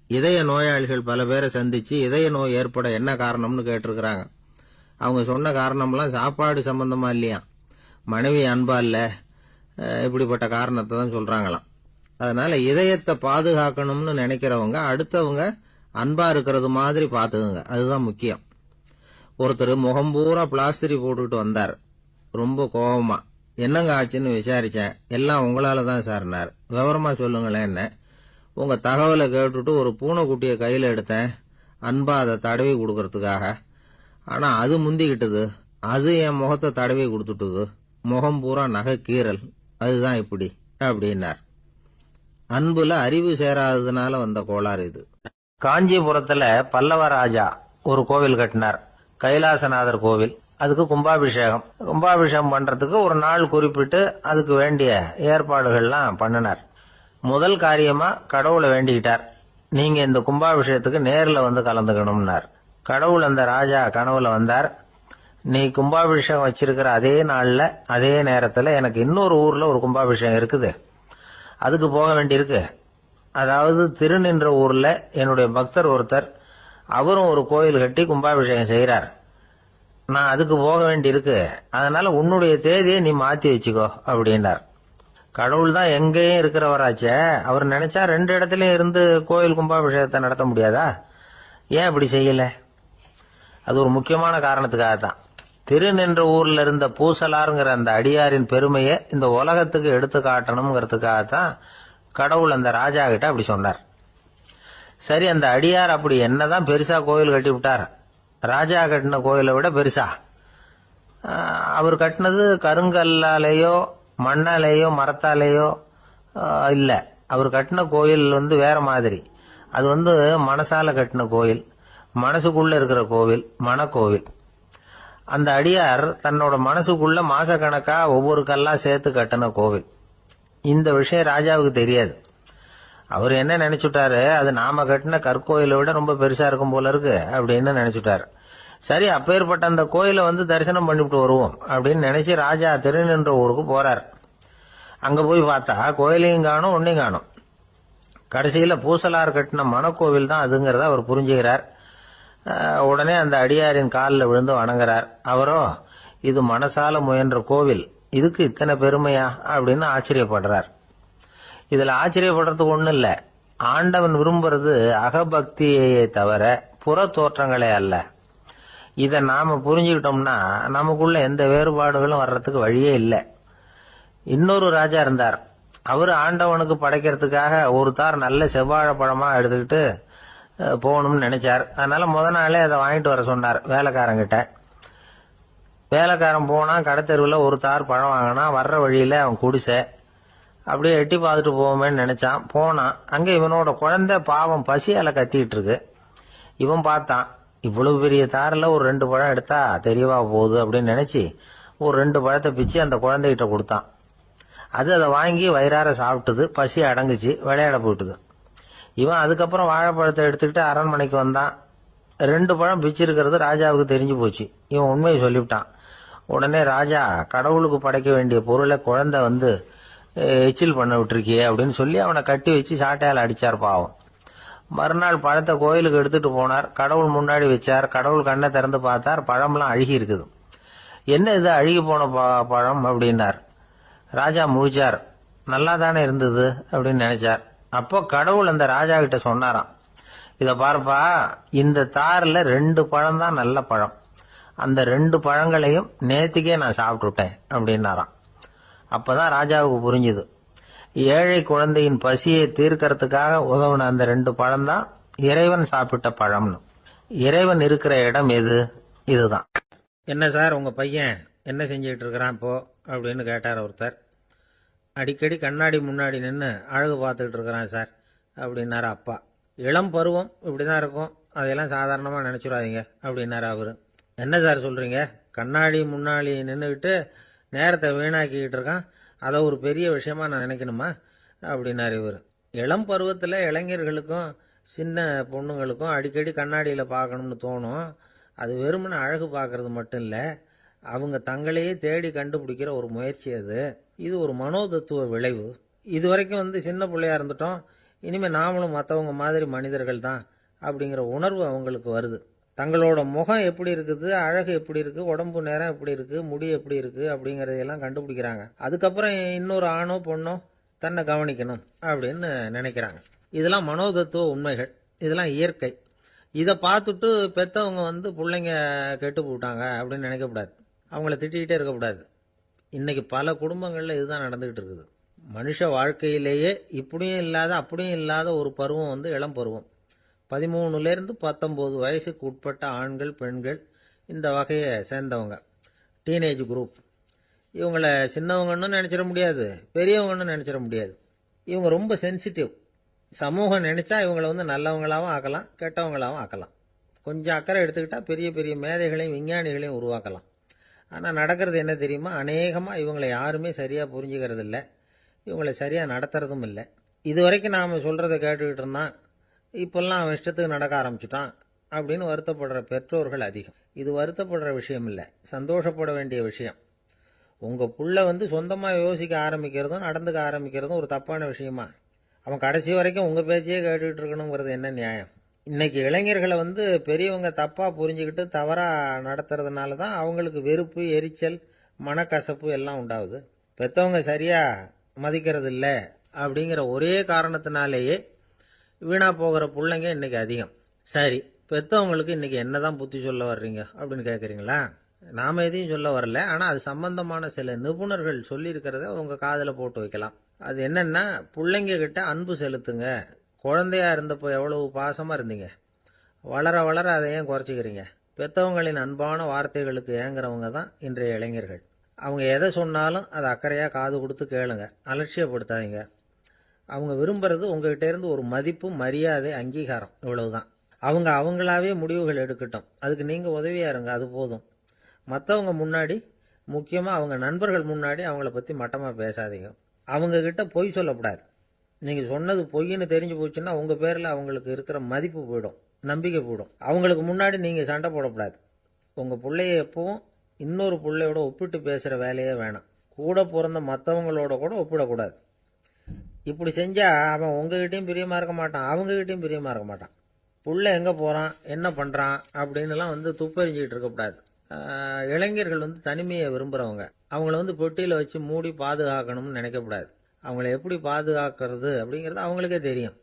இதய நோயாளிகள் பல பேரை சந்திச்சு இதய நோய் ஏற்பட என்ன காரணம்னு கேட்டிருக்கிறாங்க. அவங்க சொன்ன காரணம்லாம் சாப்பாடு சம்பந்தமா இல்லையா, மனைவி அன்பா இல்ல, இப்படிப்பட்ட காரணத்தை தான் சொல்றாங்களாம். அதனால இதயத்தை பாதுகாக்கணும்னு நினைக்கிறவங்க அடுத்தவங்க அன்பா இருக்கிறது மாதிரி பாத்துக்குங்க, அதுதான் முக்கியம். ஒருத்தர் முகம் பூரா பிளாஸ்டரி போட்டுக்கிட்டு வந்தார். ரொம்ப கோபமா, என்னங்க ஆச்சுன்னு விசாரிச்சேன். எல்லாம் உங்களால தான் சார்னார். விவரமா சொல்லுங்களேன். என்ன, உங்க தகவலை கேட்டுட்டு ஒரு பூனைக்குட்டியை கையில எடுத்தேன், அன்பா அதை தடவி கொடுக்கறதுக்காக. ஆனா அது முந்திக்கிட்டது, அது என் முகத்தை தடவி கொடுத்துட்டுது, முகம் பூரா நகை கீறல், அதுதான் இப்படி அப்படின்னார். அன்புல அறிவு சேராததுனால வந்த கோளாறு இது. காஞ்சிபுரத்துல பல்லவ ராஜா ஒரு கோவில் கட்டினார், கைலாசநாதர் கோவில். அதுக்கு கும்பாபிஷேகம் பண்றதுக்கு ஒரு நாள் குறிப்பிட்டு அதுக்கு வேண்டிய ஏற்பாடுகள்லாம் பண்ணினார். முதல் காரியமா கடவுளை வேண்டிக்கிட்டார், நீங்க இந்த கும்பாபிஷேகத்துக்கு நேர்ல வந்து கலந்துக்கணும்னார். கடவுள் அந்த ராஜா கனவுல வந்தார். நீ கும்பாபிஷேகம் வச்சிருக்கிற அதே நாள்ல அதே நேரத்துல எனக்கு இன்னொரு ஊர்ல ஒரு கும்பாபிஷேகம் இருக்குது, அதுக்கு போக வேண்டியிருக்கு. அதாவது திருநின்ற ஊர்ல என்னுடைய பக்தர் ஒருத்தர், அவரும் ஒரு கோயில் கட்டி கும்பாபிஷேகம் செய்யறார், நான் அதுக்கு போக வேண்டியிருக்கு, அதனால உன்னுடைய தேதியை நீ மாத்தி வச்சுக்கோ அப்படின்னார். கடவுள் தான் எங்கேயும் இருக்கிறவராச்சே, அவர் நினைச்சா 2 இடத்துலயும் இருந்து கோயில் கும்பாபிஷேகத்தை நடத்த முடியாதா? ஏன் இப்படி செய்யல? அது ஒரு முக்கியமான காரணத்துக்காக தான். திருநின்ற ஊர்ல இருந்த பூசலாருங்கிற அந்த அடியாரின் பெருமையை இந்த உலகத்துக்கு எடுத்து காட்டணுங்கிறதுக்காகத்தான் கடவுள் அந்த ராஜா கிட்ட அப்படி சொன்னார். சரி, அந்த அடியார் அப்படி என்னதான் பெருசா கோயில் கட்டி விட்டார்? ராஜா கட்டின கோயிலை விட பெருசா? அவர் கட்டினது கருங்கல்லாலேயோ மண்ணாலேயோ மரத்தாலேயோ இல்ல. அவர் கட்டின கோயில் வேற மாதிரி. அது மனசால கட்டின கோயில், மனசுக்குள்ள இருக்கிற கோவில், மனக்கோவில். அந்த அடியார் தன்னோட மனசுக்குள்ள மாசக்கணக்கா ஒவ்வொரு கல்லா சேர்த்து கட்டின கோவில். இந்த விஷயம் ராஜாவுக்கு தெரியாது. அவர் என்ன நினைச்சுட்டாரு, அது நாம கட்டின கற்கோயிலை விட ரொம்ப பெருசா இருக்கும் போல இருக்கு அப்படின்னு நினைச்சுட்டாரு. சரி, அப்பேற்பட்ட அந்த கோயிலை தரிசனம் பண்ணிவிட்டு வருவோம் அப்படின்னு நினைச்சு ராஜா திருநின்ற ஊருக்கு போறார். அங்க போய் பார்த்தா கோயிலையும் காணும், ஒன்னையும் காணும். கடைசியில பூசலார் கட்டின மனக்கோவில் தான் அதுங்கிறத அவர் புரிஞ்சுக்கிறார். உடனே அந்த அடியாரின் காலில் விழுந்து வணங்குறார். அவரோ, இது மனசால முயன்ற கோவில், இதுக்கு இத்தனை பெருமையா அப்படின்னு ஆச்சரியப்படுறார். இதுல ஆச்சரியப்படுறதுக்கு ஒண்ணும் இல்ல. ஆண்டவன் விரும்புறது அகபக்தியை தவிர புற தோற்றங்களே அல்ல. இத நாம புரிஞ்சுக்கிட்டோம்னா நமக்குள்ள எந்த வேறுபாடுகளும் வர்றதுக்கு வழியே இல்லை. இன்னொரு ராஜா இருந்தார். அவரு ஆண்டவனுக்கு படைக்கிறதுக்காக ஒரு தார் நல்ல செவ்வாழை பழமா எடுத்துக்கிட்டு போகணும்னு நினைச்சார். அதனால முத நாளே அதை வாங்கிட்டு வர சொன்னார் வேலைக்காரங்கிட்ட. வேலைக்காரன் போனா கடத்தெருவில் ஒரு தார் பழம் வாங்கினா. வர்ற வழியில அவன் குடிசை, அப்படியே எட்டி பார்த்துட்டு போவோமேன்னு நினைச்சான். போனான். அங்க இவனோட குழந்தை பாவம் பசியால கத்திட்டு இருக்கு. இவன் பார்த்தான், இவ்வளவு பெரிய தாரில் ஒரு 2 பழம் எடுத்தா தெரியவா போகுது அப்படின்னு நினைச்சு ஒரு 2 பழத்தை பிச்சு அந்த குழந்தைகிட்ட கொடுத்தான். அது அதை வாங்கி வயிறார சாப்பிட்டுது, பசி அடங்குச்சு, விளையாட போயிட்டுது. இவன் அதுக்கப்புறம் வாழைப்பழத்தை எடுத்துக்கிட்டு அரண்மனைக்கு வந்தான். 2 பழம் பிச்சிருக்கிறது ராஜாவுக்கு தெரிஞ்சு போச்சு. இவன் உண்மையை சொல்லிவிட்டான். உடனே ராஜா, கடவுளுக்கு படைக்க வேண்டிய பொருளை குழந்தை எச்சில் பண்ண விட்டுருக்கியே அப்படின்னு சொல்லி அவனை கட்டி வச்சு சாட்டையால் அடிச்சார் பாவம். மறுநாள் பழத்தை கோயிலுக்கு எடுத்துட்டு போனார். கடவுள் முன்னாடி வச்சார். கடவுள் கண்ணை திறந்து பார்த்தார், பழம்லாம் அழுகி இருக்குது. என்ன இது அழுகி போன பழம் அப்படின்னார். ராஜா முழிச்சார். நல்லா தானே இருந்தது அப்படின்னு நினைச்சார். அப்போ கடவுள் அந்த ராஜா கிட்ட சொன்னாராம், இத பாருப்பா, இந்த தாரில் 2 பழம் தான் நல்ல பழம், அந்த 2 பழங்களையும் நேத்திக்கே நான் சாப்பிட்டுட்டேன் அப்படின்னாராம். அப்பதான் ராஜாவுக்கு புரிஞ்சுது, ஏழை குழந்தையின் பசியை தீர்க்கறதுக்காக உதவுன அந்த 2 பழம் தான் இறைவன் சாப்பிட்ட பழம்னு. இறைவன் இருக்கிற இடம் எது? இதுதான். என்ன சார் உங்க பையன் என்ன செஞ்சுட்டு இருக்கிறான் இப்போ அப்படின்னு கேட்டார் ஒருத்தர். அடிக்கடி கண்ணாடி முன்னாடி நின்று அழகு பார்த்துக்கிட்டு இருக்கிறான் சார் அப்படின்னாரு அப்பா. இளம் பருவம் இப்படிதான் இருக்கும், அதையெல்லாம் சாதாரணமாக நினைச்சுடாதீங்க அப்படின்னாரு அவரு. என்ன சார் சொல்றீங்க, கண்ணாடி முன்னாடி நின்றுக்கிட்டு நேரத்தை வீணாக்கிக்கிட்டு இருக்கான், அதை ஒரு பெரிய விஷயமா நான் நினைக்கணுமா அப்படின்னாரு இவர். இளம் பருவத்தில் இளைஞர்களுக்கும் சின்ன பொண்ணுங்களுக்கும் அடிக்கடி கண்ணாடியில் பார்க்கணும்னு தோணும். அது வெறுமனே அழகு பார்க்கறது மட்டும் இல்லை, அவங்க தங்களையே தேடி கண்டுபிடிக்கிற ஒரு முயற்சி அது. இது ஒரு மனோதத்துவ விளைவு. இது வரைக்கும் சின்ன பிள்ளையா இருந்துட்டோம், இனிமேல் நாமளும் மற்றவங்க மாதிரி மனிதர்கள் தான் அப்படிங்கிற உணர்வு அவங்களுக்கு வருது. தங்களோட முகம் எப்படி இருக்குது, அழகு எப்படி இருக்கு, உடம்பு நேரம் எப்படி இருக்கு, முடி எப்படி இருக்கு அப்படிங்கறதையெல்லாம் கண்டுபிடிக்கிறாங்க. அதுக்கப்புறம் இன்னொரு ஆணோ பொண்ணோ தன்னை கவனிக்கணும் அப்படின்னு நினைக்கிறாங்க. இதெல்லாம் மனோதத்துவ உண்மைகள், இதெல்லாம் இயற்கை. இதை பார்த்துட்டு பெற்றவங்க பிள்ளைங்க கெட்டு போட்டாங்க அப்படின்னு நினைக்கக்கூடாது, அவங்கள திட்டிக்கிட்டே இருக்கக்கூடாது. இன்னைக்கு பல குடும்பங்களில் இதுதான் நடந்துகிட்டு இருக்குது. மனுஷ வாழ்க்கையிலேயே இப்படியும் இல்லாத அப்படியும் இல்லாத ஒரு பருவம் இளம் பருவம். 13லேருந்து 19 வயசுக்கு உட்பட்ட ஆண்கள் பெண்கள் இந்த வகையை சேர்ந்தவங்க, டீனேஜ் குரூப். இவங்களை சின்னவங்கன்னு நினைச்சிட முடியாது, பெரியவங்கன்னு நினைச்சிட முடியாது. இவங்க ரொம்ப சென்சிட்டிவ். சமூகம் நினைச்சா இவங்களை நல்லவங்களாகவும் ஆக்கலாம், கெட்டவங்களாகவும் ஆக்கலாம். கொஞ்சம் அக்கறை எடுத்துக்கிட்டா பெரிய பெரிய மேதைகளையும் விஞ்ஞானிகளையும் உருவாக்கலாம். ஆனால் நடக்கிறது என்ன தெரியுமா, அநேகமாக இவங்களை யாருமே சரியாக புரிஞ்சுக்கிறது இல்லை, இவங்களை சரியாக நடத்துறதும் இல்லை. இது வரைக்கும் நாம் சொல்கிறத கேட்டுக்கிட்டு இருந்தான், இப்பெல்லாம் அவன் இஷ்டத்துக்கு நடக்க ஆரம்பிச்சுட்டான் அப்படின்னு வருத்தப்படுற பெற்றோர்கள் அதிகம். இது வருத்தப்படுற விஷயம் இல்லை, சந்தோஷப்பட வேண்டிய விஷயம். உங்கள் புள்ள சொந்தமாக யோசிக்க ஆரம்பிக்கிறதும் நடந்துக்க ஆரம்பிக்கிறதும் ஒரு தப்பான விஷயமா? அவன் கடைசி வரைக்கும் உங்கள் பேச்சையே கேட்டுக்கிட்டு இருக்கணுங்கிறது என்ன நியாயம்? இன்னைக்கு இளைஞர்களை பெரியவங்க தப்பாக புரிஞ்சுக்கிட்டு தவறாக நடத்துறதுனால தான் அவங்களுக்கு வெறுப்பு, எரிச்சல், மனக்கசப்பு எல்லாம் உண்டாகுது. பெற்றவங்க சரியாக மதிக்கிறது இல்லை அப்படிங்கிற ஒரே காரணத்தினாலேயே வீணா போகிற பிள்ளைங்க இன்னைக்கு அதிகம். சரி, பெற்றவங்களுக்கு இன்னைக்கு என்னதான் புத்தி சொல்ல வர்றீங்க அப்படின்னு கேட்குறீங்களா? நாம எதையும் சொல்ல வரல, ஆனால் அது சம்பந்தமான சில நிபுணர்கள் சொல்லியிருக்கிறத உங்க காதில் போட்டு வைக்கலாம். அது என்னன்னா, பிள்ளைங்க கிட்ட அன்பு செலுத்துங்க. குழந்தையா இருந்தப்போ எவ்வளவு பாசமா இருந்தீங்க, வளர வளர அதை ஏன் குறைச்சிக்கிறீங்க? பெற்றவங்களின் அன்பான வார்த்தைகளுக்கு ஏங்குறவங்க தான் இன்றைய இளைஞர்கள். அவங்க எதை சொன்னாலும் அதை அக்கறையாக காது கொடுத்து கேளுங்க, அலட்சியப்படுத்தாதீங்க. அவங்க விரும்புறது உங்ககிட்ட இருந்து ஒரு மதிப்பு, மரியாதை, அங்கீகாரம், இவ்வளவுதான். அவங்க அவங்களாவே முடிவுகள் எடுக்கட்டும், அதுக்கு நீங்க உதவியா இருங்க, அது போதும். மற்றவங்க முன்னாடி, முக்கியமா அவங்க நண்பர்கள் முன்னாடி அவங்கள பத்தி மட்டமா பேசாதீங்க. அவங்க கிட்ட பொய் சொல்லக்கூடாது. நீங்க சொன்னது பொய்ன்னு தெரிஞ்சு போச்சுன்னா உங்க பேர்ல அவங்களுக்கு இருக்கிற மதிப்பு போயிடும், நம்பிக்கை போயிடும். அவங்களுக்கு முன்னாடி நீங்க சண்டை போடக்கூடாது. உங்க பிள்ளைய எப்பவும் இன்னொரு பிள்ளையோட ஒப்பிட்டு பேசுற வேலையே வேணாம். கூட பிறந்த மற்றவங்களோட கூட ஒப்பிடக்கூடாது. இப்படி செஞ்சா அவன் உங்ககிட்டயும் பிரியமா இருக்க மாட்டான், அவங்ககிட்டயும் பிரியமா இருக்க மாட்டான். புள்ள எங்க போறான், என்ன பண்றான் அப்படின்னுலாம் துப்பறிஞ்சிக்கிட்டு இருக்கக்கூடாது. இளைஞர்கள் தனிமையை விரும்புறவங்க. அவங்கள பெட்டியில வச்சு மூடி பாதுகாக்கணும்னு நினைக்கக்கூடாது. அவங்கள எப்படி பாதுகாக்கிறது அப்படிங்கிறது அவங்களுக்கே தெரியும்.